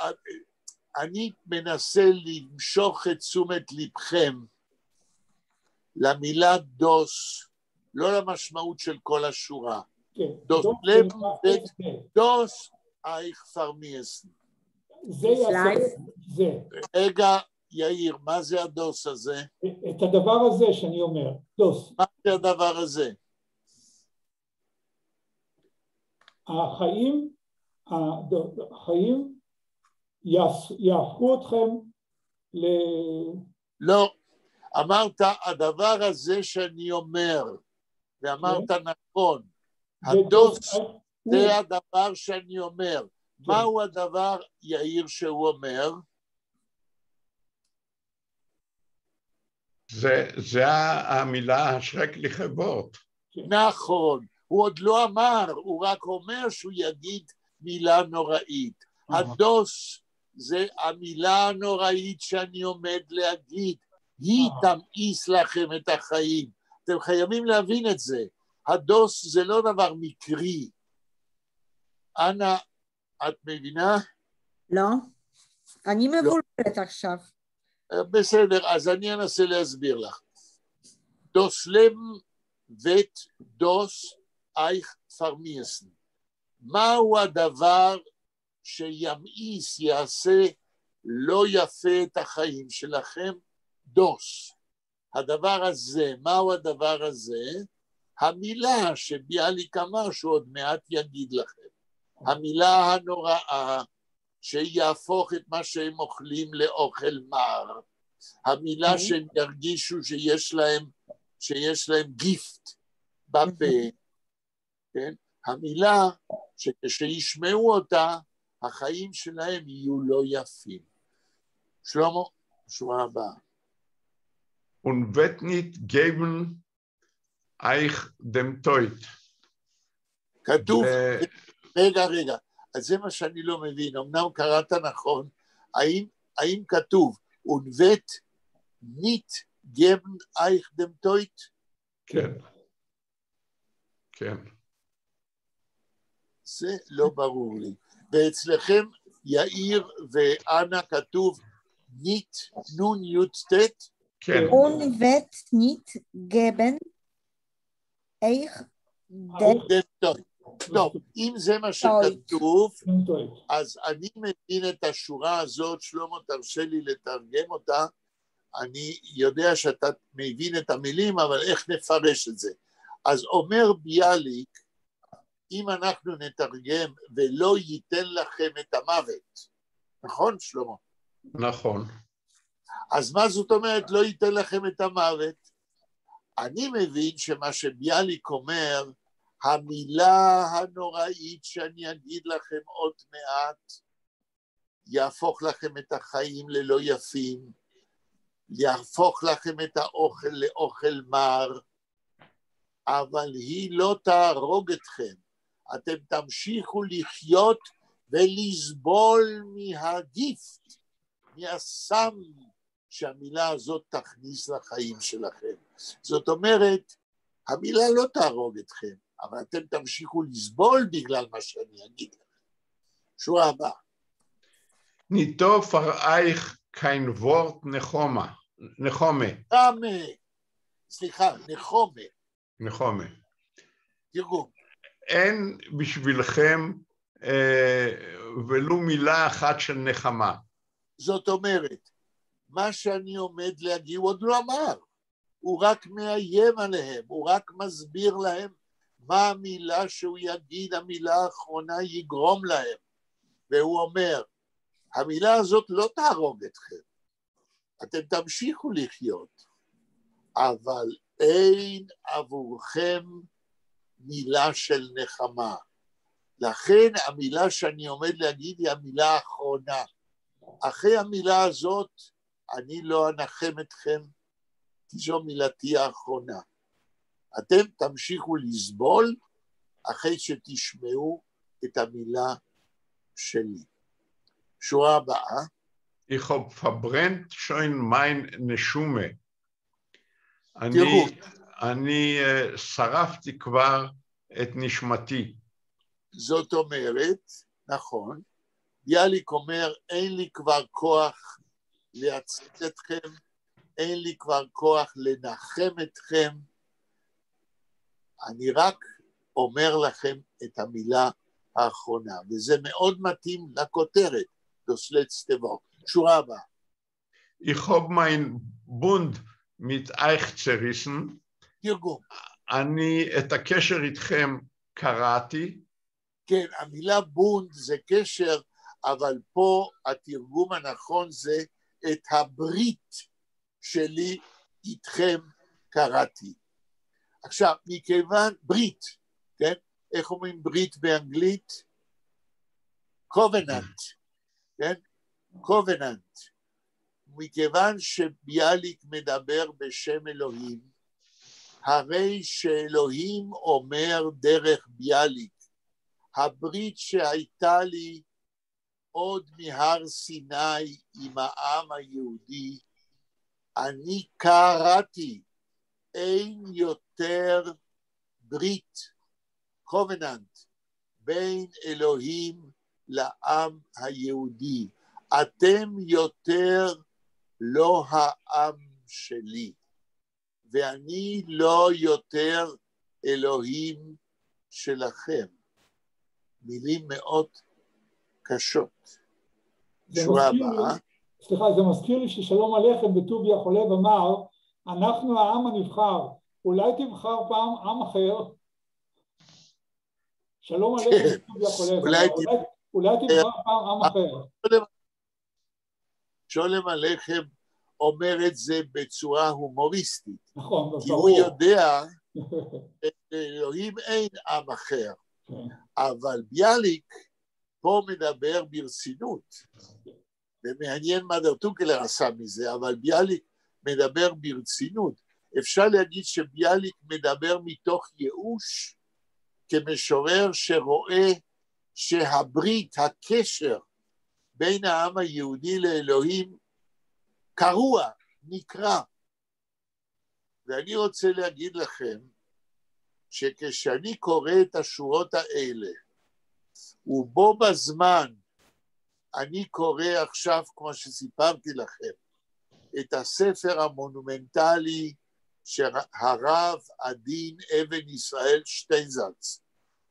אני מנסה למשוך את תשומת לבכם למילה דוס, לא למשמעות של כל השורה. דוס לב ודוס אייך פרמיסן. זה יעשה, זה. רגע, יאיר, מה זה הדוס הזה? את הדבר הזה שאני אומר, דוס. מה זה הדבר הזה? החיים יהפכו אתכם לא. אמרת, הדבר הזה שאני אומר, ואמרת נכון, הדוס זה הדבר שאני אומר. מהו הדבר, יאיר, שהוא אומר? זה המילה השרקליך וורט. נכון, הוא עוד לא אמר, הוא רק אומר שהוא יגיד מילה נוראית. הדוס זה המילה הנוראית שאני עומד להגיד. היא תמאיס לכם את החיים. אתם חייבים להבין את זה. הדוס זה לא דבר מקרי. אנה, את מבינה? לא. אני מבולבלת עכשיו. בסדר, אז אני אנסה להסביר לך. Das Leben wird das euch vermiesen. מהו הדבר שימאיס, יעשה לא יפה את החיים שלכם? דוס. הדבר הזה, מהו הדבר הזה? המילה שביאליק אמר שעוד מעט יגיד לכם. המילה הנוראה שיהפוך את מה שהם אוכלים לאוכל מר. המילה שהם ירגישו שיש להם גיפט בפה, כן? המילה שכשישמעו אותה, החיים שלהם יהיו לא יפים. שלמה, שורה הבאה. Und wird nicht geben euch dem Teut. כתוב, רגע, אז זה מה שאני לא מבין, אמנם קראת נכון, האם כתוב, und wird nicht geben euch dem Teut? כן. כן. זה לא ברור לי. ואצלכם יאיר ואנה כתוב ניט נון יוטט? כן. Und wird nicht geben euch dem טוב, אם זה מה שכתוב, אז אני מבין את השורה הזאת, שלמה תרשה לי לתרגם אותה, אני יודע שאתה מבין את המילים, אבל איך נפרש את זה? אז אומר ביאליק, אם אנחנו נתרגם ולא ייתן לכם את המוות, נכון שלמה? נכון. אז מה זאת אומרת לא ייתן לכם את המוות? אני מבין שמה שביאליק אומר, המילה הנוראית שאני אגיד לכם עוד מעט, יהפוך לכם את החיים ללא יפים, יהפוך לכם את האוכל לאוכל מר, אבל היא לא תהרוג אתכם. אתם תמשיכו לחיות ולסבול מהגיפט, מהסם שהמילה הזאת תכניס לחיים שלכם. זאת אומרת, המילה לא תהרוג אתכם, אבל אתם תמשיכו לסבול בגלל מה שאני אגיד לכם. שורה הבאה. ניטו פרעייך kein Wort נחומה. נחומה. תרגום. אין בשבילכם ולו מילה אחת של נחמה. זאת אומרת, מה שאני עומד להגיד, הוא עוד לא אמר. הוא רק מאיים עליהם, הוא רק מסביר להם מה המילה שהוא יגיד, המילה האחרונה יגרום להם. והוא אומר, המילה הזאת לא תהרוג אתכם. אתם תמשיכו לחיות, אבל אין עבורכם מילה של נחמה. לכן המילה שאני עומד להגיד היא המילה האחרונה. אחרי המילה הזאת אני לא אנחם אתכם, כי זו מילתי האחרונה. אתם תמשיכו לסבול אחרי שתשמעו את המילה שלי. שורה הבאה. Ich hab verbrennt schon mein נשומה. אני שרפתי כבר את נשמתי. זאת אומרת, נכון, ביאליק אומר, אין לי כבר כוח להציל אתכם, אין לי כבר כוח לנחם אתכם, אני רק אומר לכם את המילה האחרונה, וזה מאוד מתאים לכותרת, das letzte Wort. שורה הבאה. Ich hab mein Bund mit euch zerrissen. תרגום. אני את הקשר איתכם קראתי. כן, המילה בונד זה קשר, אבל פה התרגום הנכון זה את הברית שלי איתכם קראתי. עכשיו, מכיוון ברית, כן? איך אומרים ברית באנגלית? קובננט, כן? קובננט. מכיוון שביאליק מדבר בשם אלוהים, הרי שאלוהים אומר דרך ביאליק, הברית שהייתה לי עוד מהר סיני עם העם היהודי, אני קראתי, אין יותר ברית, קובננט, בין אלוהים לעם היהודי. אתם יותר לא העם שלי, ואני לא יותר אלוהים שלכם. מילים מאוד קשות. שורה הבאה. סליחה, זה מזכיר לי ששלום עליכם בטוביה חולב אמר, אנחנו העם הנבחר, אולי תבחר פעם עם אחר? שלום עליכם בטוביה חולב, אולי תבחר פעם עם אחר? שולם עליכם אומר את זה בצורה הומוריסטית. נכון, כי הוא יודע שאלוהים אין עם אחר. אבל ביאליק פה מדבר ברצינות. ומעניין מה דרטוקלר עשה מזה, אבל ביאליק מדבר ברצינות. אפשר להגיד שביאליק מדבר מתוך ייאוש, כמשורר שרואה שהברית, הקשר בין העם היהודי לאלוהים, קרוע, נקרע. ואני רוצה להגיד לכם, שכשאני קורא את השורות האלה, ובו בזמן, אני קורא עכשיו, כמו שסיפרתי לכם, את הספר המונומנטלי של הרב עדין אבן ישראל שטיינזלץ,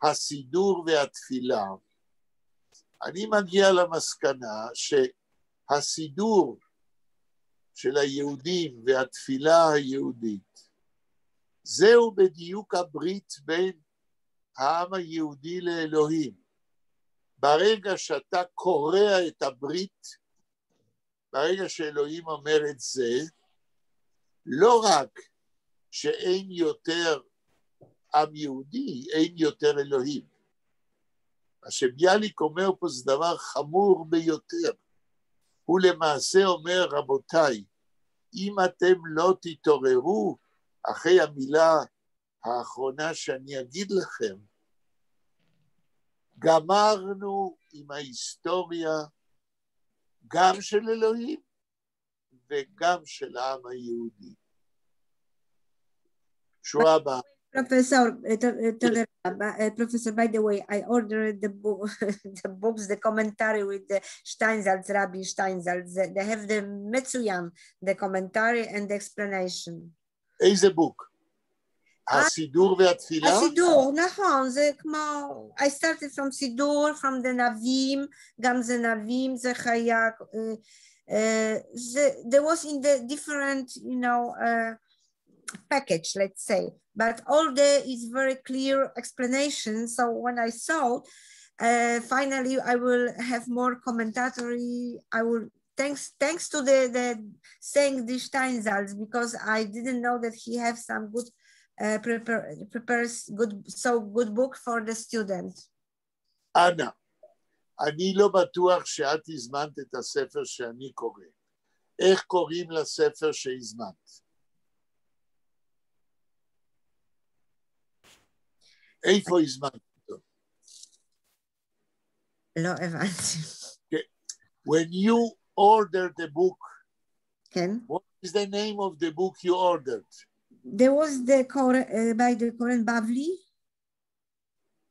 הסידור והתפילה, אני מגיע למסקנה שהסידור של היהודים והתפילה היהודית, זהו בדיוק הברית בין העם היהודי לאלוהים. ברגע שאתה קורע את הברית, ברגע שאלוהים אומר את זה, לא רק שאין יותר עם יהודי, אין יותר אלוהים. מה שביאליק אומר פה זה דבר חמור ביותר. הוא למעשה אומר, רבותיי, אם אתם לא תתעוררו אחרי המילה האחרונה שאני אגיד לכם, גמרנו עם ההיסטוריה גם של אלוהים וגם של העם היהודי. שורה הבאה. Professor, by the way, I ordered the books, the commentary with the Steinsaltz, Rabbi Steinsaltz. They have the Metzuyan, the commentary and the explanation. איזה בוק? הסידור והתפילה? הסידור, נכון, זה כמו, I started from סידור, from the נבים, גם זה נבים, זה חיה, there was in the different, you know, package, let's say, but all there is very clear explanation. So when I saw, finally I will have more commentary. I will thanks to the saying the Steinsaltz, because I didn't know that he have some good prepares good book for the student. אנה, אני לא בטוח שאת הזמנת את הספר שאני קורא. איך קוראים לספר שהזמנת? איפה הזמנת אותו? לא הבנתי. When you ordered the book, כן. what is the name of the book you ordered? There was the by the Koren Bavli.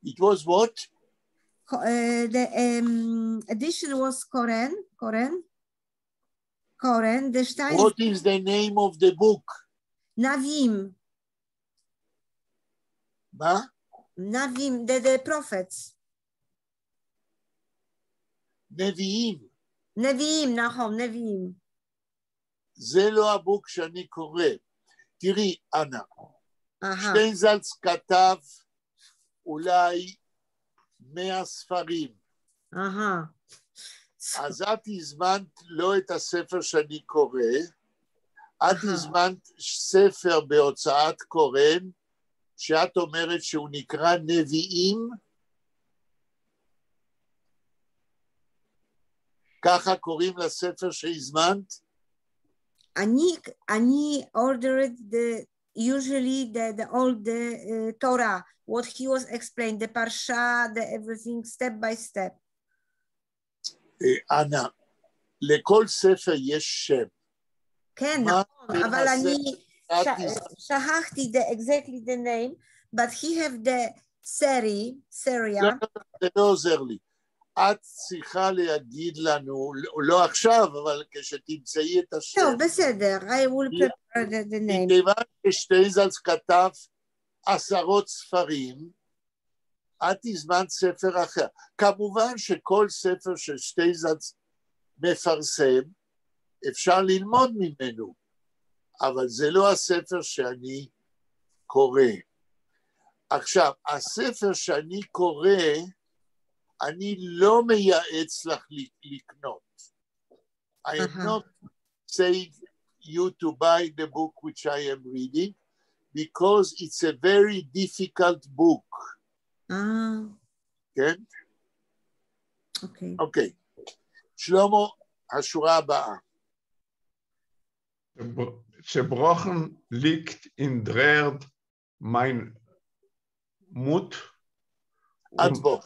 It was what? The edition was Koren. The Stein. What is the name of the book? Navim. מה? Navim, the prophets. נביאים. נביאים, נכון, נביאים. זה לא הבוק שאני קורא. תראי, אנה, שטיינזלץ כתב אולי 100 ספרים. אז את הזמנת לא את הספר שאני קורא, את הזמנת ספר בהוצאת קורן, שאת אומרת שהוא נקרא נביאים, ככה קוראים לספר שהזמנת? אני ordered usually the old Torah, what he was explained, the parsha, the everything step by step. אנה, לכל ספר יש שם. כן, נכון, אבל אני שכחתי exactly the name, but he have the Seria. זה לא עוזר לי. את צריכה להגיד לנו, לא עכשיו, אבל כשתמצאי את השם. לא, בסדר, I will prepare the name. מכיוון ששטיינזלץ כתב 10 ספרים, את הזמנת ספר אחר. כמובן שכל ספר ששטיינזלץ מפרסם, אפשר ללמוד ממנו, אבל זה לא הספר שאני קורא. עכשיו, הספר שאני קורא, אני לא מייעץ לך לקנות. I am not saying you to buy the book which I am reading, because it's a very difficult book. כן? אוקיי. אוקיי. שלמה, השורה הבאה. Zerbrochen liegt in Drerd mein Mut. עד פה.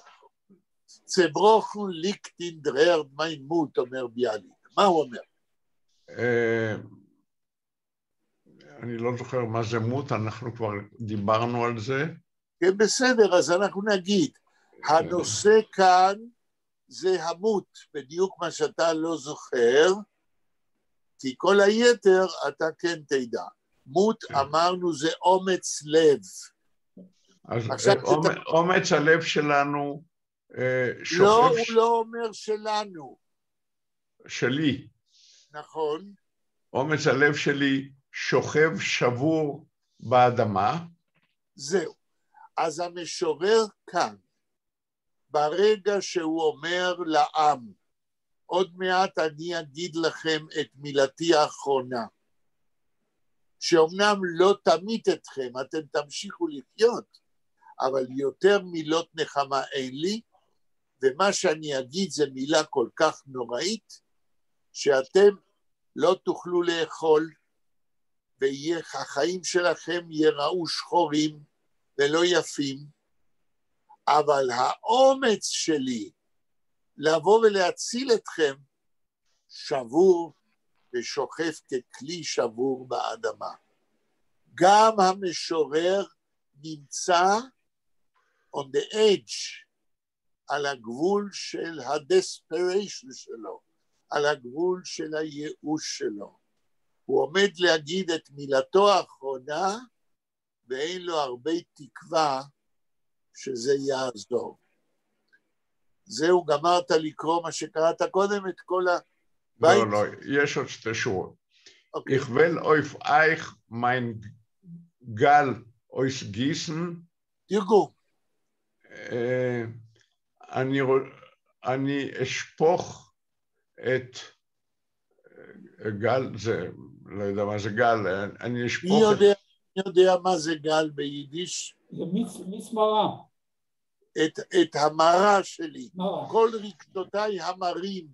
Zerbrochen liegt in Drerd mein Mut, אומר ביאליק. מה הוא אומר? אני לא זוכר מה זה מות, אנחנו כבר דיברנו על זה. כן, בסדר, אז אנחנו נגיד, הנושא כאן זה המות, בדיוק מה שאתה לא זוכר, כי כל היתר אתה כן תדע. מות אמרנו זה אומץ לב. אז אומץ הלב שלנו שוכב... לא, הוא לא אומר שלנו. שלי. נכון. אומץ הלב שלי שוכב שבור באדמה. זהו. אז המשורר כאן, ברגע שהוא אומר לעם, עוד מעט אני אגיד לכם את מילתי האחרונה, שאומנם לא תמית אתכם, אתם תמשיכו לחיות, אבל יותר מילות נחמה אין לי, ומה שאני אגיד זה מילה כל כך נוראית, שאתם לא תוכלו לאכול, והחיים שלכם יראו שחורים ולא יפים, אבל האומץ שלי לבוא ולהציל אתכם שבור ושוכב ככלי שבור באדמה. גם המשורר נמצא on the edge, על הגבול של ה-desperation שלו, על הגבול של הייאוש שלו. הוא עומד להגיד את מילתו האחרונה, ואין לו הרבה תקווה שזה יעזור. זהו, גמרת לקרוא מה שקראת קודם, את כל הבית? לא, יש עוד שתי שורות. Ich will auf euch mein Gall euch gießen. תרגום. אני אשפוך את גל, זה, לא יודע מה זה גל, אני אשפוך... מי יודע מה זה גל ביידיש? זה מיץ מרה. את המרה שלי. כל רגשותיי המרים,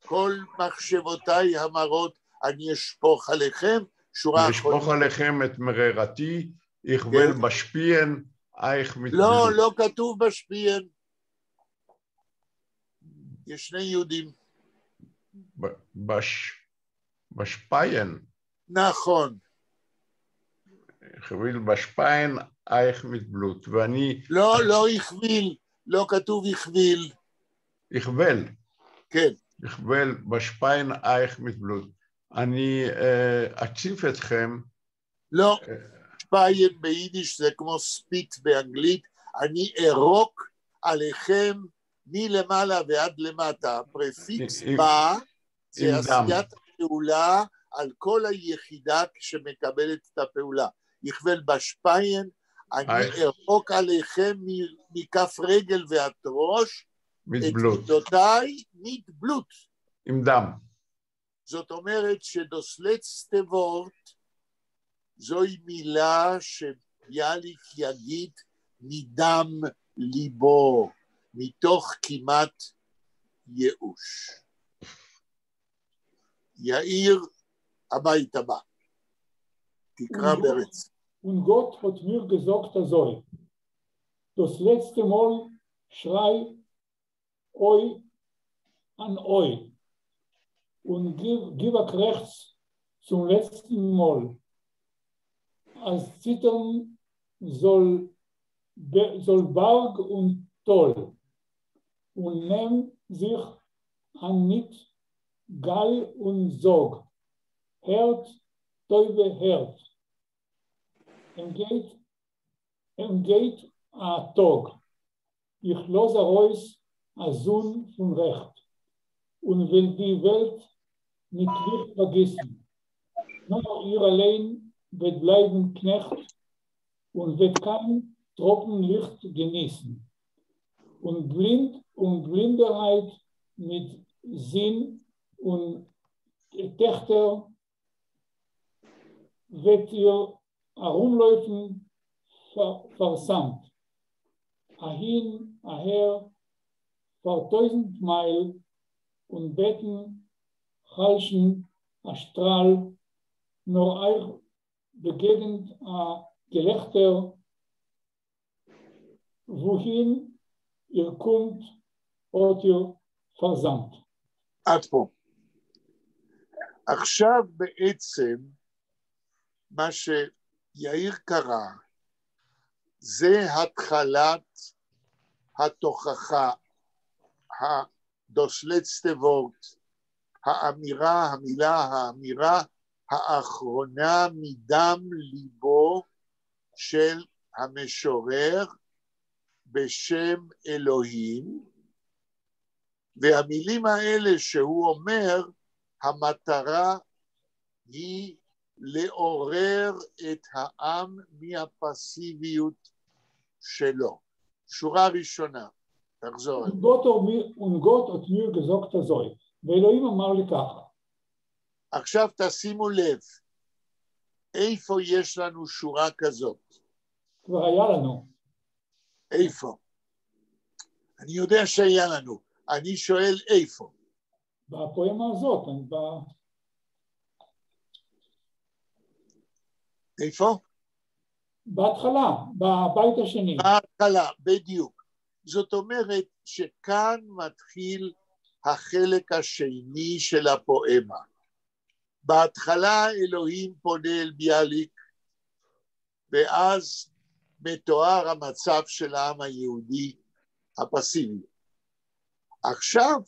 כל מחשבותיי המרות, אני אשפוך עליכם. שורה אחרונה. אני אשפוך עליכם את מררתי, ich will bespielen, euch mit Blut. לא כתוב בשפיין. יש שני יהודים. בשפיין. נכון. Ich will bespielen, euch mit Blut. ואני... לא הכביל, לא כתוב הכביל. Ich will. כן. Ich will bespielen, euch mit Blut. אני אציף אתכם... לא. שפיין ביידיש זה כמו ספיט באנגלית, אני ארוק עליכם מלמעלה ועד למטה. הפרפיקס בא, זה עשיית הפעולה על כל היחידה שמקבלת את הפעולה. יכבל בשפיין, אני ארוק עליכם מכף רגל ועד ראש, את מידותיי מתבלוט. עם דם. זאת אומרת שדוסלצטה וורט, זוהי מילה שביאליק יגיד מדם ליבו, מתוך כמעט ייאוש. יאיר, הבית הבא. תקרא ברץ. Und Gott hat mir gesagt, so, das letzte Mal schrei oi an oi und gib rechts zum letzten Mal. Als Zittern soll Berg und Toll und nimm sich an mit Gall und Sog. Hört, Teube, hört. Geht a Tag. Ich los heraus a Sonn von Recht und will die Welt nicht Licht vergessen. Nur ihr allein wird bleiben Knecht und wird kein Tropfenlicht genießen. Und Blinderheit mit Sinn und Töchter wird ihr herumlaufen versandt. Ahin, aher, vor 1000 Meilen und beten, halschen, a Strahl, nur euch begegnet a Gelächter, wohin ihr kommt, und ihr versandt. עד פה. עכשיו בעצם מה שיאיר קרא זה התחלת התוכחה, הדוסלצטה וורט, האמירה האחרונה מדם ליבו של המשורר בשם אלוהים, והמילים האלה שהוא אומר, המטרה היא לעורר את העם מהפסיביות שלו. שורה ראשונה, תחזור. Und Gott hat mir gesagt so, ואלוהים אמר לי ככה. עכשיו תשימו לב, איפה יש לנו שורה כזאת? כבר היה לנו. איפה? אני יודע שהיה לנו, אני שואל איפה. בפואמה הזאת, איפה? בהתחלה, בבית השני. בהתחלה, בדיוק. זאת אומרת שכאן מתחיל החלק השני של הפואמה. בהתחלה אלוהים פונה אל ביאליק, ואז מתואר המצב של העם היהודי הפסיבי. עכשיו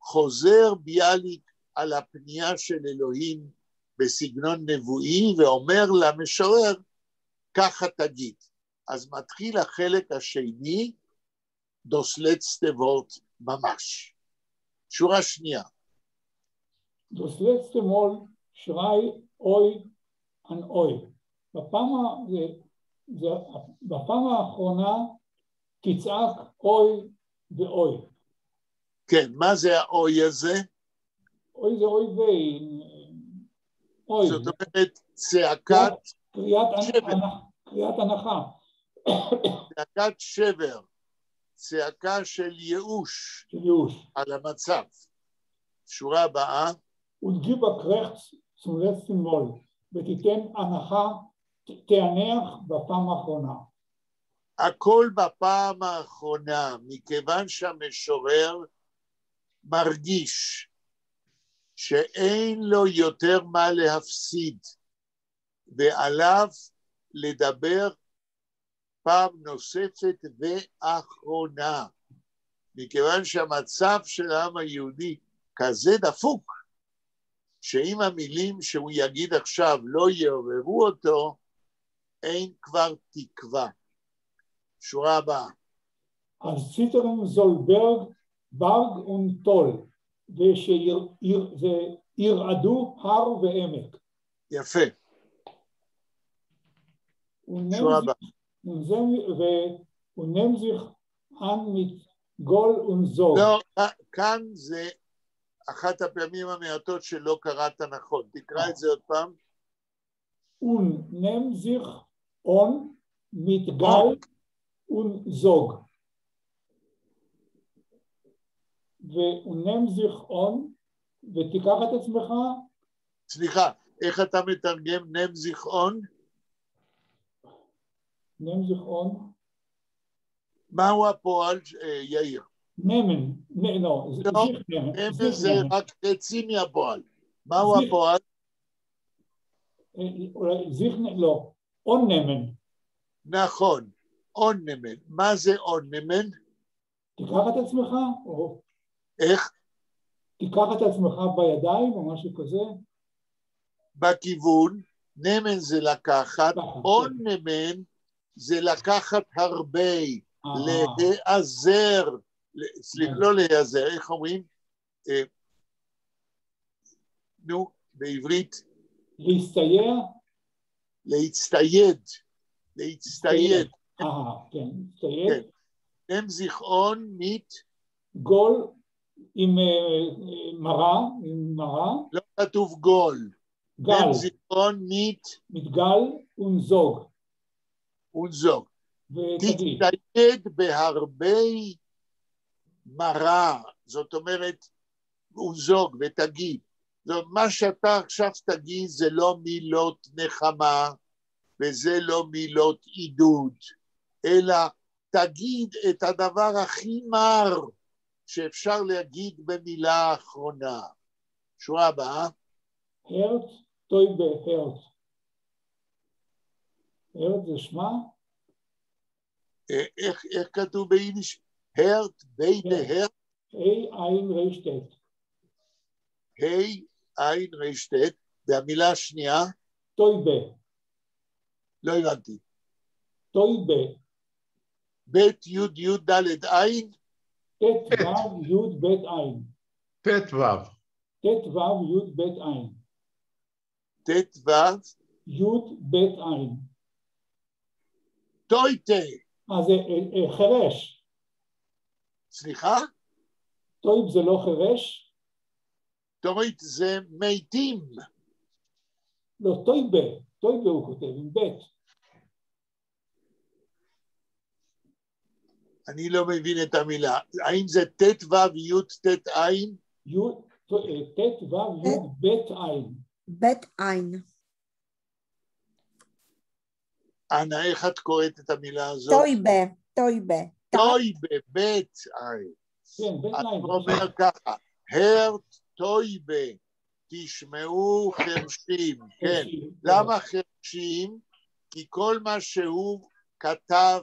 חוזר ביאליק על הפנייה של אלוהים בסגנון נבואי ואומר למשורר, ככה תגיד. אז מתחיל החלק השני, דוסלצטה וורט ממש. שורה שנייה. דוסלצטה מול שרי אוי אנ אוי. בפעם האחרונה תצעק אוי ואוי. כן, מה זה האוי הזה? אוי זה אוי ואי. אוי. זאת אומרת, צעקת קריאת הנחה. צעקת שבר, צעקה של ייאוש על המצב. שורה הבאה. Und gib rechts zum letzten Mal, ותיתן הנחה, תענח בפעם האחרונה. הכל בפעם האחרונה, מכיוון שהמשורר מרגיש שאין לו יותר מה להפסיד, ועליו לדבר פעם נוספת ואחרונה. מכיוון שהמצב של העם היהודי כזה דפוק, שאם המילים שהוא יגיד עכשיו לא יעוררו אותו, אין כבר תקווה. שורה הבאה. אז ציטרן זול ברג ונטול, ושירעדו הר ועמק. יפה. שורה הבאה. ונמזיך אנמית גול ונזוג. לא, כאן זה אחת הפעמים המעטות שלא קראת נכון. תקרא את זה עוד פעם. ונמזיך און מתגל ונזוג. ונמזיך און, ותיקח את עצמך. סליחה, איך אתה מתרגם נמזיך און? נמזיך און. מהו הפועל, יאיר? נמן, לא, נמן זה רק חצי מהפועל. מהו הפועל? לא, און נמן. נכון, און נמן. מה זה און נמן? תיקח את עצמך, או... איך? תיקח את עצמך בידיים או משהו כזה? בכיוון, נמן זה לקחת, און נמן זה לקחת הרבה, להיעזר, סליחה, לא להיעזר, איך אומרים? נו, בעברית? להסתייע? להצטייד. להצטייד. כן, להצטייד. הם זיכרון מת? גול עם מראה, לא כתוב גול. גל, זיכרון מתגל ונזוג. ונזוג. ותגיד, תתנייד בהרבה מרה, זאת אומרת, ונזוג ותגיד. מה שאתה עכשיו תגיד זה לא מילות נחמה, וזה לא מילות עידוד, אלא תגיד את הדבר הכי מר שאפשר להגיד במילה האחרונה. שורה הבאה. הרט, טויבה, הרט. הרט זה שמה? איך כתוב ביידיש? הרט, ביידה, הרט. עין רשתת. עין רשתת, והמילה השנייה? טויבה. לא הבנתי. טויבה. בית יוד יוד דלת עין? תת וו יוד בית עין. תת וו. תת וו יוד בית עין. תת וו? יוד בית עין. טויטה. זה חרש. סליחה? טויב זה לא חרש? טויט זה מתים. לא, טויבה. טויבה הוא כותב עם בית. אני לא מבין את המילה. האם זה תת וו יוד תת עין? תת וו יוד בית עין. בית עין. אנה, איך את קוראת את המילה הזאת? טויבה, טויבה. טויבה, בית עין. כן, בית עין. את אומר ככה, הרט טויבה, תשמעו חרשים. כן, למה חרשים? כי כל מה שהוא כתב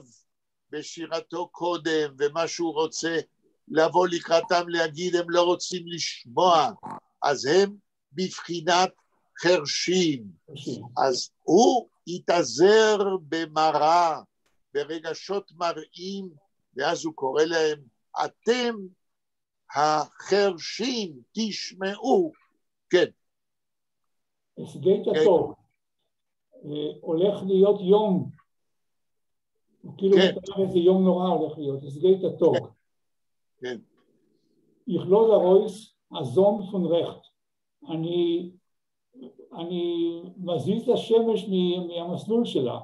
בשירתו קודם, ומה שהוא רוצה לבוא לקראתם להגיד, הם לא רוצים לשמוע, אז הם בבחינת חרשים. אז הוא יתעזר במראה, ברגשות מראים, ואז הוא קורא להם, אתם החרשים, תשמעו. כן. הסגית הטוב. הולך להיות יום, כאילו מתאר איזה יום נורא הולך להיות, הסגית הטוב. כן. יכלול הרויס, הזון פון רכט. אני מזיז את השמש מהמסלול שלה.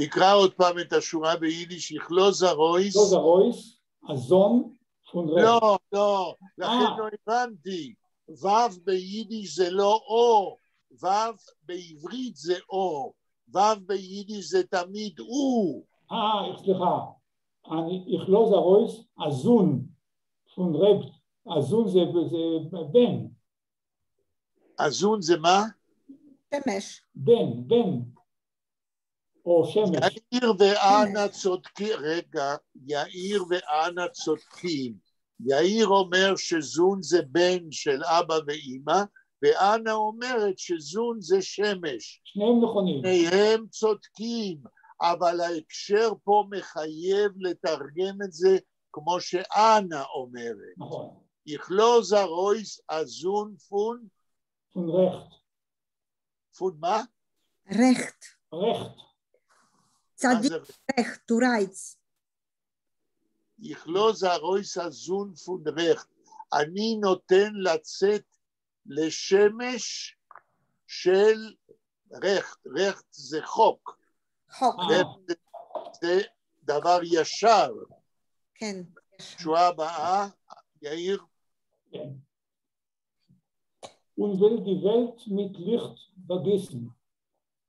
תקרא עוד פעם את השורה ביידיש, יכלוז הרויס. יכלוז הרויס, הזון פון רכט. לא, לא, לכן לא הבנתי. וו ביידיש זה לא או, וו בעברית זה או, וו ביידיש זה תמיד הוא. סליחה, יכלוז הרויס, הזון פון רכט. הזון זה בן. הזון זה מה? שמש. בן. או שמש. יאיר ואנה צודקים, רגע, יאיר ואנה צודקים. יאיר אומר שזון זה בן של אבא ואמא, ואנה אומרת שזון זה שמש. שניהם נכונים. שניהם צודקים, אבל ההקשר פה מחייב לתרגם את זה כמו שאנה אומרת. נכון. יכלוז הרויס הזון פון? פון רכט. פון מה? רכט. רכט. צדיק רכט, to rights. יכלוז הרויס הזון פון רכט. אני נותן לצאת לשמש של רכט. רכט זה חוק. חוק. רכט זה דבר ישר. כן. שורה הבאה, יאיר. כן. Und will die Welt mit Licht vergessen.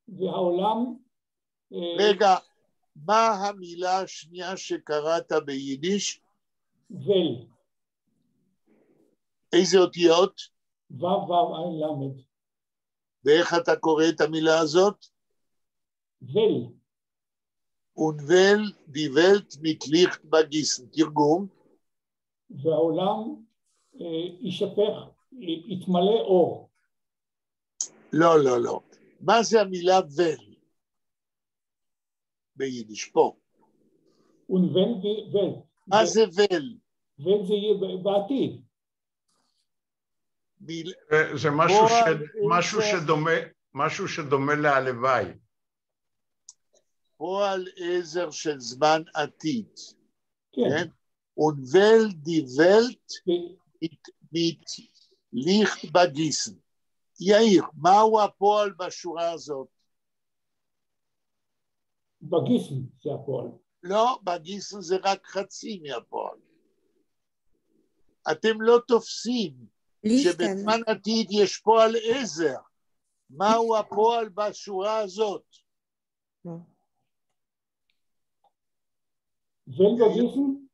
והעולם... רגע, מה המילה השנייה שקראת ביידיש? ול. איזה אותיות? וו עין למד. ואיך אתה קורא את המילה הזאת? ול. Und will die Welt mit Licht vergessen. תרגום. והעולם ישפך, יתמלא אור. לא, לא, לא. מה זה המילה ול? ביידיש, פה. ול. מה זה ול? ול זה יהיה בעתיד. זה משהו שדומה להלוואי. פועל עזר של זמן עתיד. כן. Und will die Welt mit Licht vergießen. יאיר, מהו הפועל בשורה הזאת? בגיסן זה הפועל. לא, בגיסן זה רק חצי מהפועל. אתם לא תופסים שבזמן עתיד יש פועל עזר. מהו הפועל בשורה הזאת? ול בגיסן?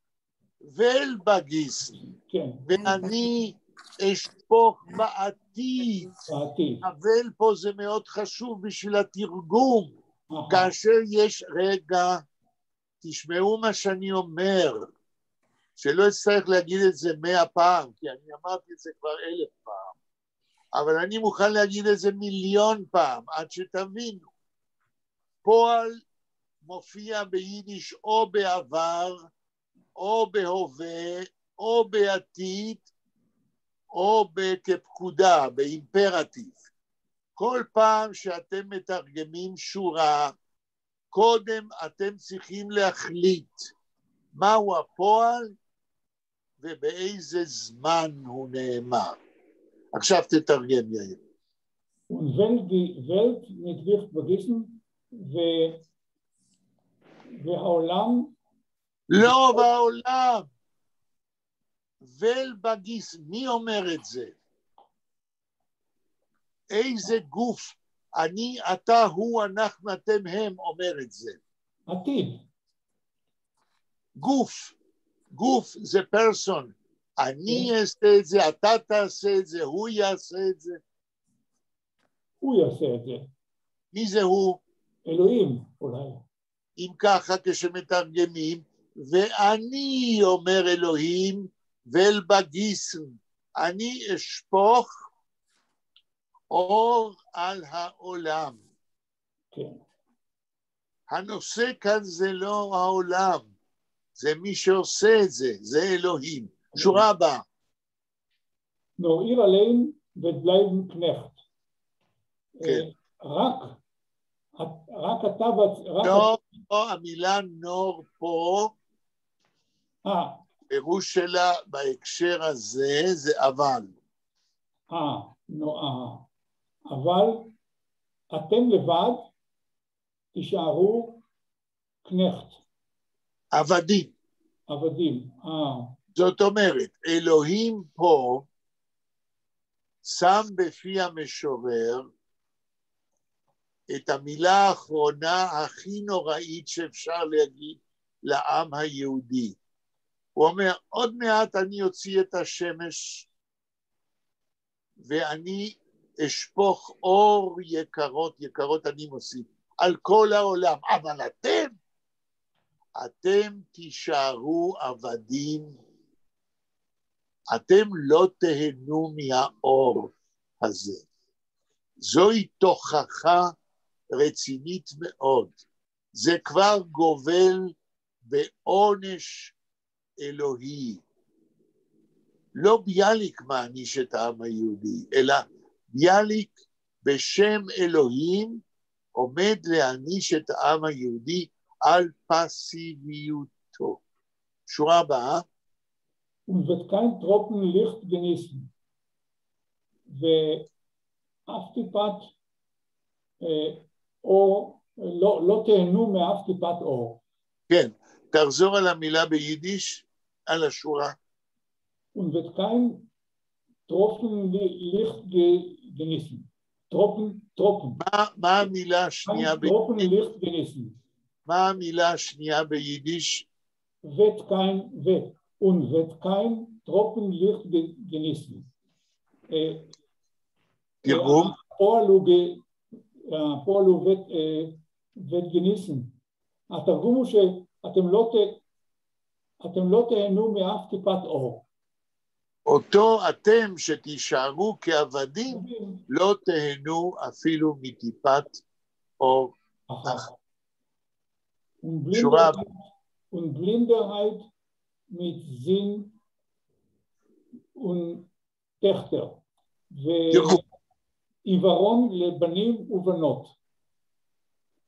ול בגיסן. כן. ואני אשפוך בעתיד. הוול פה זה מאוד חשוב בשביל התרגום. כאשר יש רגע, תשמעו מה שאני אומר, שלא אצטרך להגיד את זה 100 פעם, כי אני אמרתי את זה כבר 1000 פעם, אבל אני מוכן להגיד את זה 1,000,000 פעם, עד שתבינו. פועל מופיע ביידיש או בעבר, או בהווה, או בעתיד, או כפקודה, באימפרטיב. כל פעם שאתם מתרגמים שורה, קודם אתם צריכים להחליט מהו הפועל ובאיזה זמן הוא נאמר. עכשיו תתרגם, יאיר. Und wenn die Welt mit Licht begissen והעולם... לא בעולם. ול בגיס, מי אומר את זה? איזה גוף? אני, אתה, הוא, אנחנו, אתם, הם אומר את זה. עתיד. גוף. גוף זה פרסון. אני אעשה את זה, אתה תעשה את זה, הוא יעשה את זה. הוא יעשה את זה. מי זה הוא? אלוהים, אולי. אם ככה כשמתרגמים, ואני אומר אלוהים, ול בגיסן, אני אשפוך אור על העולם. כן. הנושא כאן זה לא העולם, זה מי שעושה את זה, זה אלוהים. שורה הבאה. נור ihr allein wird bleiben Knecht. כן. רק אתה... לא, המילה נור פה, פירוש שלה בהקשר הזה זה אבל. אבל אתם לבד תישארו קנכט. עבדים. עבדים. זאת אומרת, אלוהים פה שם בפי המשורר את המילה האחרונה הכי נוראית שאפשר להגיד לעם היהודי. הוא אומר, עוד מעט אני אוציא את השמש ואני אשפוך אור יקרות, יקרות אני מוסיף, על כל העולם, אבל אתם תישארו עבדים, אתם לא תהנו מהאור הזה. זוהי תוכחה רצינית מאוד, זה כבר גובל בעונש אלוהי. לא ביאליק מעניש את העם היהודי, אלא ביאליק בשם אלוהים עומד להעניש את העם היהודי על פסיביותו. שורה הבאה. Und wird kein Tropfen Licht genießen. ואף טיפת אור, לא תהנו מאף טיפת אור. כן, תחזור על המילה ביידיש, על השורה. Und wird kein Tropfen Licht genießen. Tropfen. מה המילה השנייה Tropfen Licht genießen. מה המילה השנייה ביידיש? wird kein Tropfen Licht genießen. תרגום? הפועל הוא wird genießen. התרגום הוא שאתם לא תהנו מאף טיפת אור. אותו אתם שתישארו כעבדים לא תהנו אפילו מטיפת אור אחת. שורה הבאה. Und Blinderheit mit Sinn und Töchter. ועיוורון לבנים ובנות.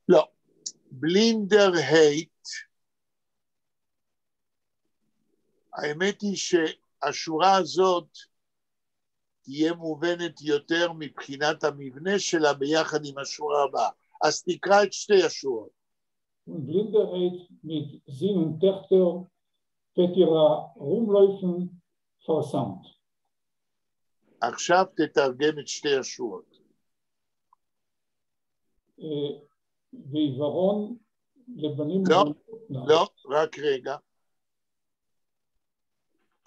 לא. בלינדרהייט, האמת היא שהשורה הזאת תהיה מובנת יותר מבחינת המבנה שלה ביחד עם השורה הבאה. אז תקרא את שתי השורות. Und Blinderheit mit Sinn und Töchter wird ihrer Rumläufen versammelt. עכשיו תתרגם את שתי השורות. ועיוורון לבנים... לא, רק רגע.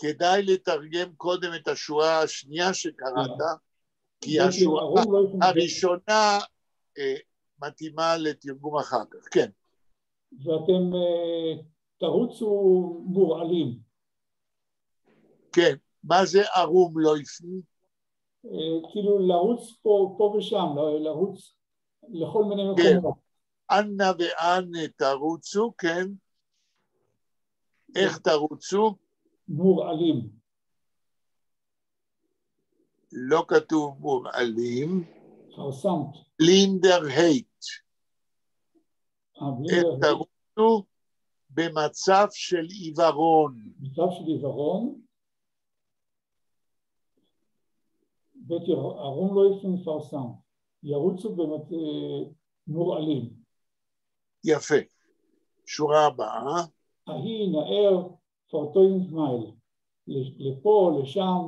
כדאי לתרגם קודם את השורה השנייה שקראת, כי השורה הראשונה מתאימה לתרגום אחר כך. כן. ואתם תרוצו מורעלים. כן. מה זה ערום לא יפני? כאילו לרוץ פה ושם, לרוץ לכל מיני מקומות. אנה ואנה תרוצו, כן. איך תרוצו? מורעלים. לא כתוב מורעלים. פרסמת. בלינדרהייט. איך תרוצו? במצב של עיוורון. במצב של עיוורון. בית ארום לא יפן פרסם. ירוצו מורעלים. יפה. שורה הבאה. ההיא נער פורטוין מייל. לפה, לשם,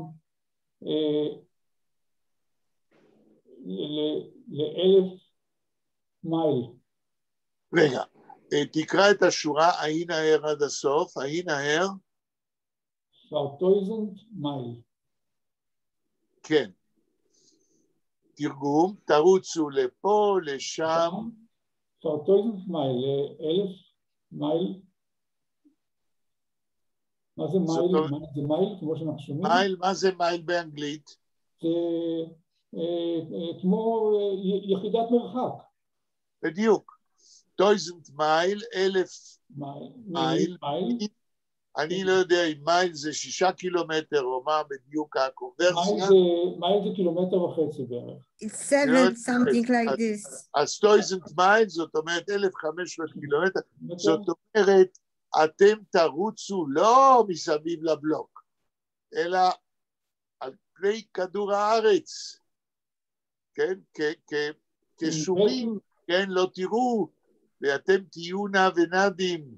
ל1,000 מייל. רגע, תקרא את השורה, ההיא נער עד הסוף, ההיא נער. פורטוין מייל. כן. תרגום, תרוצו לפה, לשם. פורטוין מייל, 1,000 מייל. מה זה מייל? זה מייל כמו שאנחנו שומעים? מייל, מה זה מייל באנגלית? זה כמו יחידת מרחק. בדיוק. 1,000 מייל, 1,000 מייל. אני לא יודע אם מייל זה 6 קילומטר או מה בדיוק הקונברסיה. מייל זה 1.5 קילומטר בערך. It's 7 something like this. אז 1,000 מייל זאת אומרת 1,500 קילומטר. זאת אומרת אתם תרוצו לא מסביב לבלוק, אלא על פני כדור הארץ, כן? כשורים, כן? לא תראו, ואתם תהיו נע ונדים,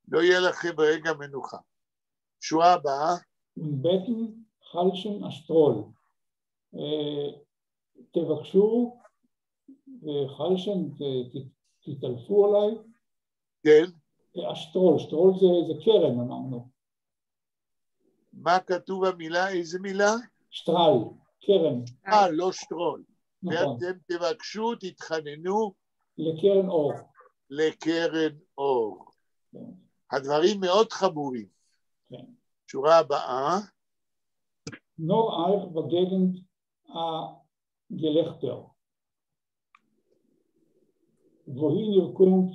לא יהיה לכם ברגע מנוחה. שורה הבאה. בטן חלשן אשטרול. תבקשו, וחלשן תתעלפו עליי. כן. אשטרול, שטרול זה קרן, אמרנו. מה כתוב המילה? איזה מילה? שטרל, קרן. לא שטרול. נכון. ואתם תבקשו, תתחננו. לקרן אור. לקרן אור. כן. הדברים מאוד חמורים. כן. שורה הבאה. נור אייך בגגנד הגלכטר. והיא נרקומת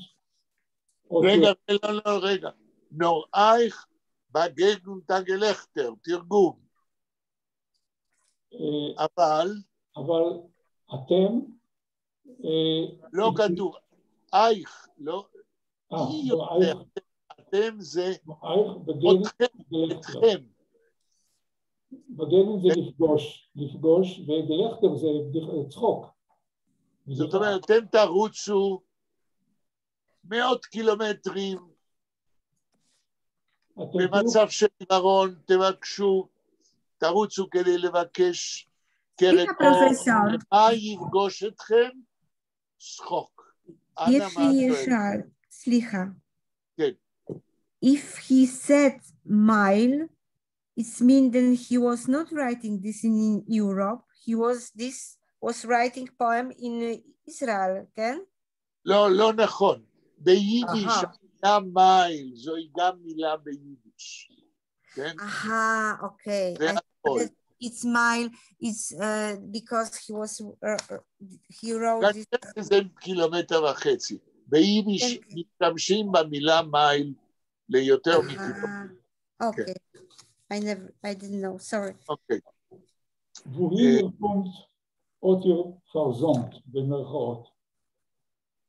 רגע. נור אייך בגגנד הגלכטר, תרגום. אבל אתם... לא כתוב. אייך, לא... אתם זה... אתכם. בגגנד זה לפגוש, וגלכטר זה צחוק. זאת אומרת, אתם תרוצו 100 קילומטרים במצב של עיוורון, תבקשו, תרוצו כדי לבקש קרן אור, מה יפגוש אתכם? שחוק. יש לי ישר, סליחה. כן. If he said mile, it means that he was not writing this in Europe, this was writing poem in Israel, כן? לא נכון. ביידיש, המילה מייל, זוהי גם מילה ביידיש. כן? אוקיי. It's mile, it's because he wrote this. זה 1.5 קילומטר. ביידיש משתמשים במילה מייל ליותר מקילומטר. אוקיי. I didn't know, sorry. אוקיי. והיא נרקומת אותיר פרזונט במרכאות.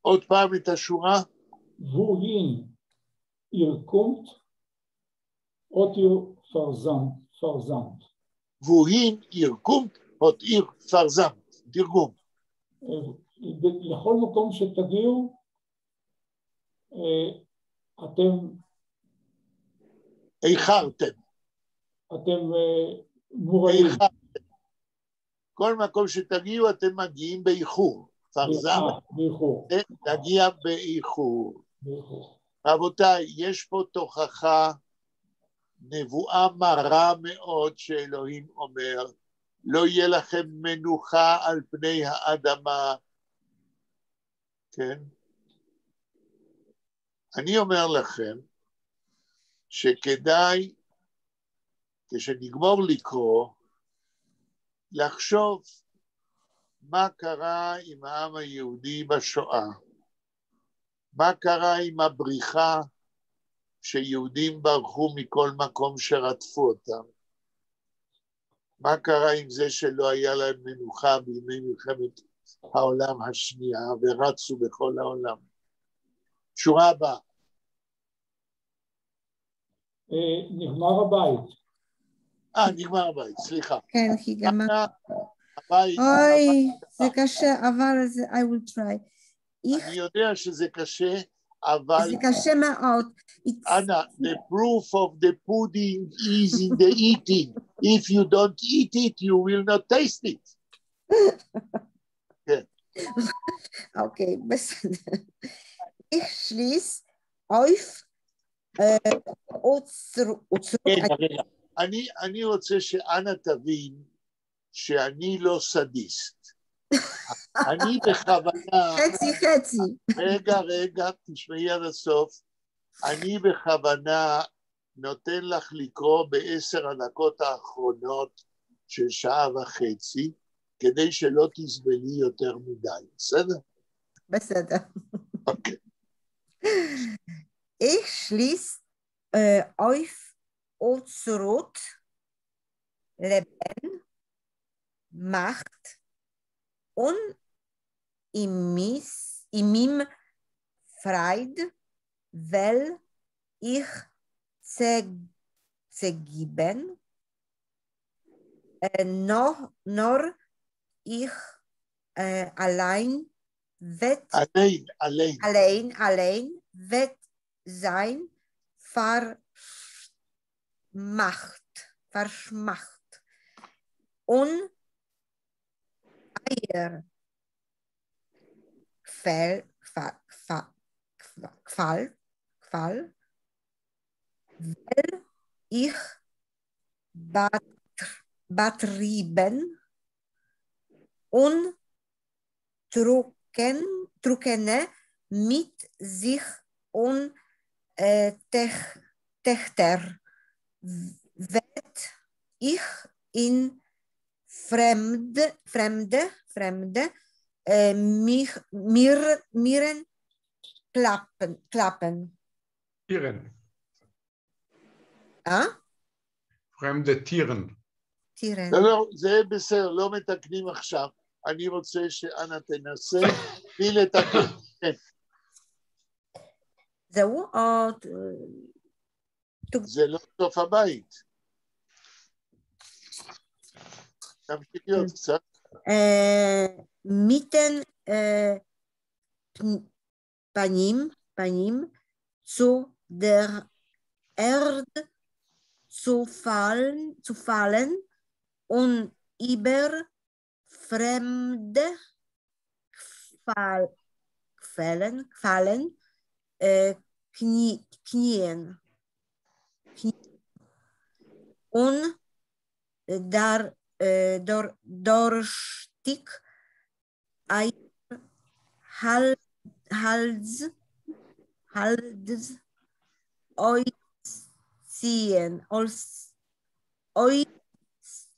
עוד פעם את השורה. והיא נרקומת אותיר פרזונט. wohin ihr kommt, hat ihr versammelt. תרגום. לכל מקום שתגיעו, אתם איחרתם. אתם מוראים. כל מקום שתגיעו אתם מגיעים באיחור. פרזם, להגיע באיחור. רבותיי, יש פה תוכחה, נבואה מרה מאוד שאלוהים אומר, לא יהיה לכם מנוחה על פני האדמה. כן? אני אומר לכם, שכדאי, כשנגמור לקרוא, לחשוב מה קרה עם העם היהודי בשואה, מה קרה עם הבריחה שיהודים ברחו מכל מקום שרדפו אותם, מה קרה עם זה שלא היה להם מנוחה בימי מלחמת העולם השנייה ורצו בכל העולם. שורה הבאה. נגמר הבית. נגמר הבית, סליחה. כן, כי גם... הבית. אוי, זה קשה, אבל I will try. אני יודע שזה קשה, אבל... זה קשה מאוד. Anna, the proof of the pudding is in the eating. If you don't eat it, you will not taste it. כן. אוקיי, בסדר. Ich schließe auf אני רוצה שאנה תבין שאני לא סדיסט. אני בכוונה... חצי. רגע, תשמעי עד הסוף. אני בכוונה נותן לך לקרוא ב10 הדקות האחרונות של שעה וחצי, כדי שלא תסבלי יותר מדי, בסדר? בסדר. אוקיי. Ich schließe auf Otzrut, Leben, Macht und ihm Freud, weil ich zergeben, nur ich allein wird wird sein verschmacht und euer Qual, weil ich betrieben und truckene mit sich und Töchter wird ich in Fremde Miren klappen. Tieren. fremde Tieren. לא, זה בסדר, לא מתקנים עכשיו. אני רוצה שאנה תנסה, בלי לתקן. זהו עוד... זה לא סוף הבית. תמשיכי עוד קצת. מיתן פנים zu der Erde zu fallen und über fremde Quellen knien. Und Stieg ein Hals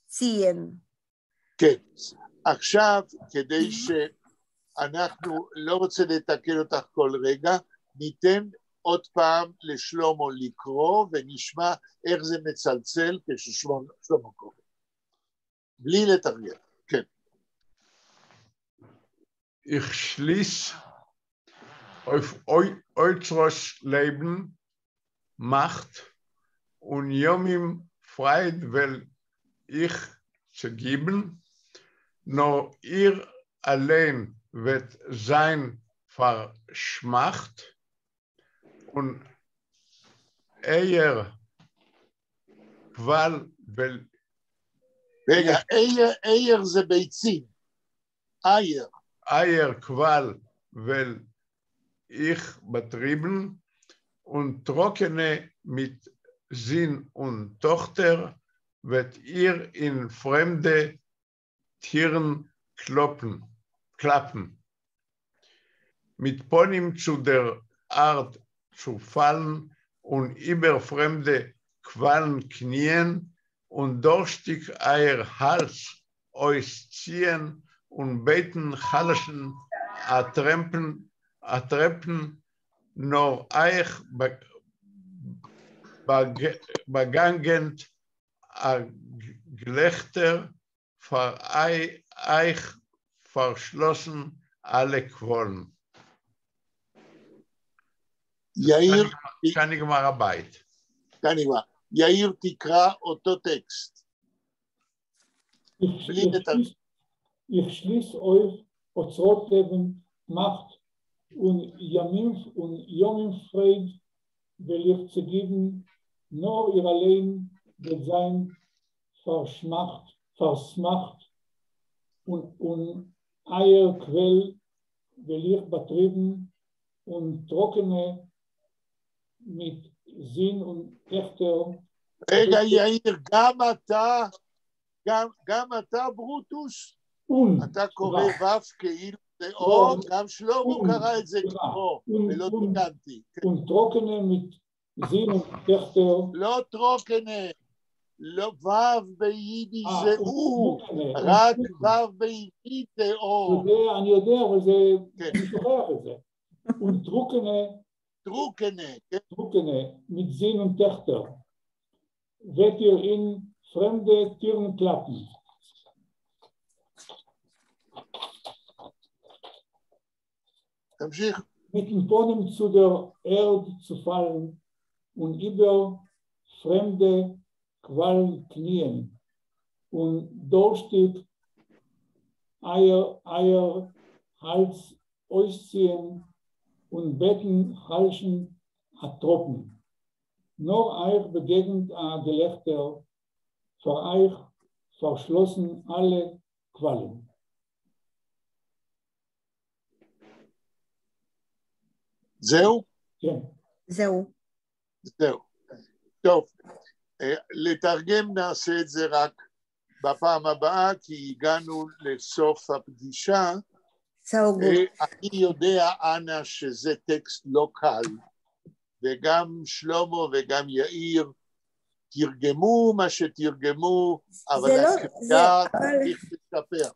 ziehen. כן, עכשיו כדי שאנחנו לא רוצה לתקן אותך כל רגע, ניתן עוד פעם לשלמה לקרוא ונשמע איך זה מצלצל כששלמה קורא. בלי לתרגל, כן. Ich schließe auf euros Leben Macht und Yomim Freud, weil ich zu geben, nur ihr allein wird sein verschmacht und Qual רגע, אייר זה ביצים. אייר. Qual ich betrieben und trockene mit Sinn und Tochter wird ihr in fremde Tieren klappen. Mit Ponym zu der Art zu fallen und über fremde Qualen knien und durstig euer Hals euch ziehen und beten Halschen Treppen nur euch begangend Gelächter vor euch verschlossen alle Qualen. יאיר, כאן נגמר הבית. כאן נגמר. יאיר תקרא אותו טקסט. Ich schließ euch Otzrot Leben, Macht und Yomim Fried will ich zu geben, nur ihr allein wird sein versmacht und eier Quell will ich betrieben und trockene mit Sinn und Echter. רגע, יאיר, גם אתה ברוטוס? אתה קורא ו' כאילו זה או, גם שלמה קרא את זה כמו, ולא תיקנתי. וטרוקנה מזין וטכטר. לא טרוקנה, לא ו' ביידיש זה הוא, רק ו' בעברית זה או. אני יודע, אבל אני שוכח את זה. טרוקנה, מזין וטכטר. ותיר אין fremde Türen klappen. Mit dem Boden zu der Erde zu fallen und über fremde Qualen knien und durstig Eier Hals ausziehen und Betten halschen ertroppen. Nur euch begegnet ein Gelächter, vor euch verschlossen alle Qualen. זהו? כן. זהו. טוב, לתרגם נעשה את זה רק בפעם הבאה, כי הגענו לסוף הפגישה. אני יודע, אנה, שזה טקסט לא קל, וגם שלמה וגם יאיר תרגמו מה שתרגמו, אבל הקריאה צריך לשפר.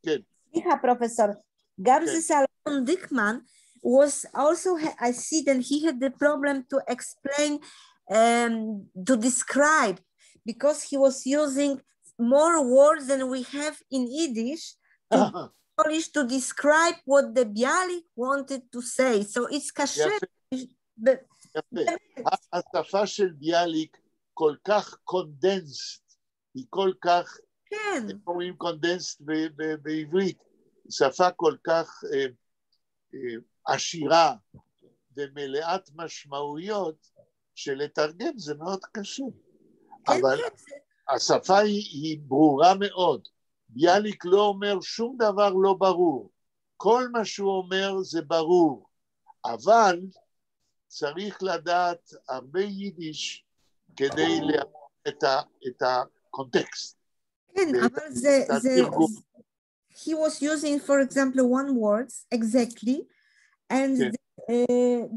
כן. סליחה, פרופסור. גם זה סלומון דיקמן, was also, I see that he had the problem to explain, to describe, because he was using more words than we have in Yiddish to describe what the Bialik wanted to say. So it's קשה. יפה. השפה של ביאליק כל כך קונדנסט, היא כל כך, איך אומרים קונדנסט בעברית, שפה כל כך עשירה ומלאת משמעויות, שלתרגם זה מאוד קשה. אבל השפה היא ברורה מאוד. ביאליק לא אומר שום דבר לא ברור. כל מה שהוא אומר זה ברור. אבל צריך לדעת הרבה יידיש כדי להבין את הקונטקסט. כן, אבל זה... He was using, for example, one word exactly, and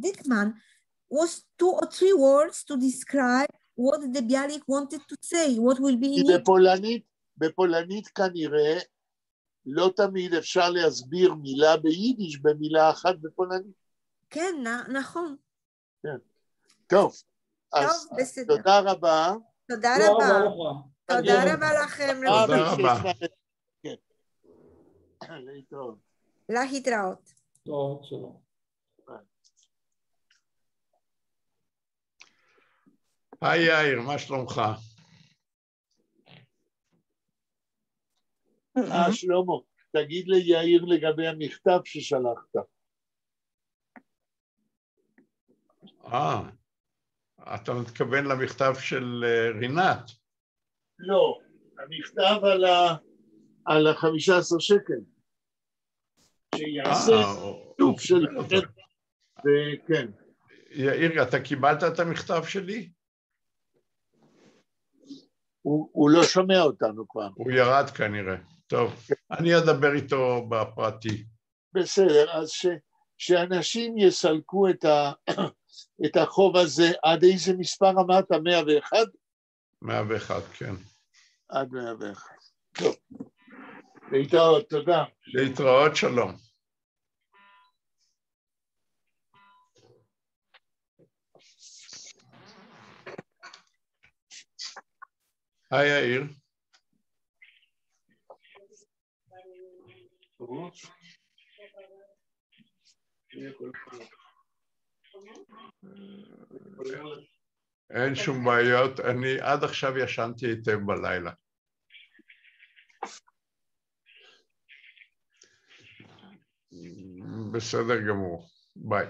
Dickman was 2 or 3 words to describe what the Bialik wanted to say, what will be in it. בפולנית כנראה לא תמיד אפשר להסביר מילה ביידיש במילה אחת בפולנית. כן, נכון. כן. טוב, אז תודה רבה. תודה רבה. תודה רבה לכם. תודה רבה. להתראות. להתראות. שלום. היי יאיר, מה שלומך? שלמה, תגיד ליאיר לגבי המכתב ששלחת. אתה מתכוון למכתב של רינת? לא, המכתב על ה-15 שקל. שיעשה שוב של... וכן. יאיר, אתה קיבלת את המכתב שלי? הוא לא שומע אותנו כבר. הוא ירד כנראה. טוב, אני אדבר איתו בפרטי. בסדר, אז שאנשים יסלקו את החוב הזה עד איזה מספר אמרת? 101? 101, כן. עד 101. טוב. להתראות, תודה. להתראות, שלום. היי, יאיר. אין שום בעיות, אני עד עכשיו ישנתי היטב בלילה. בסדר גמור, ביי.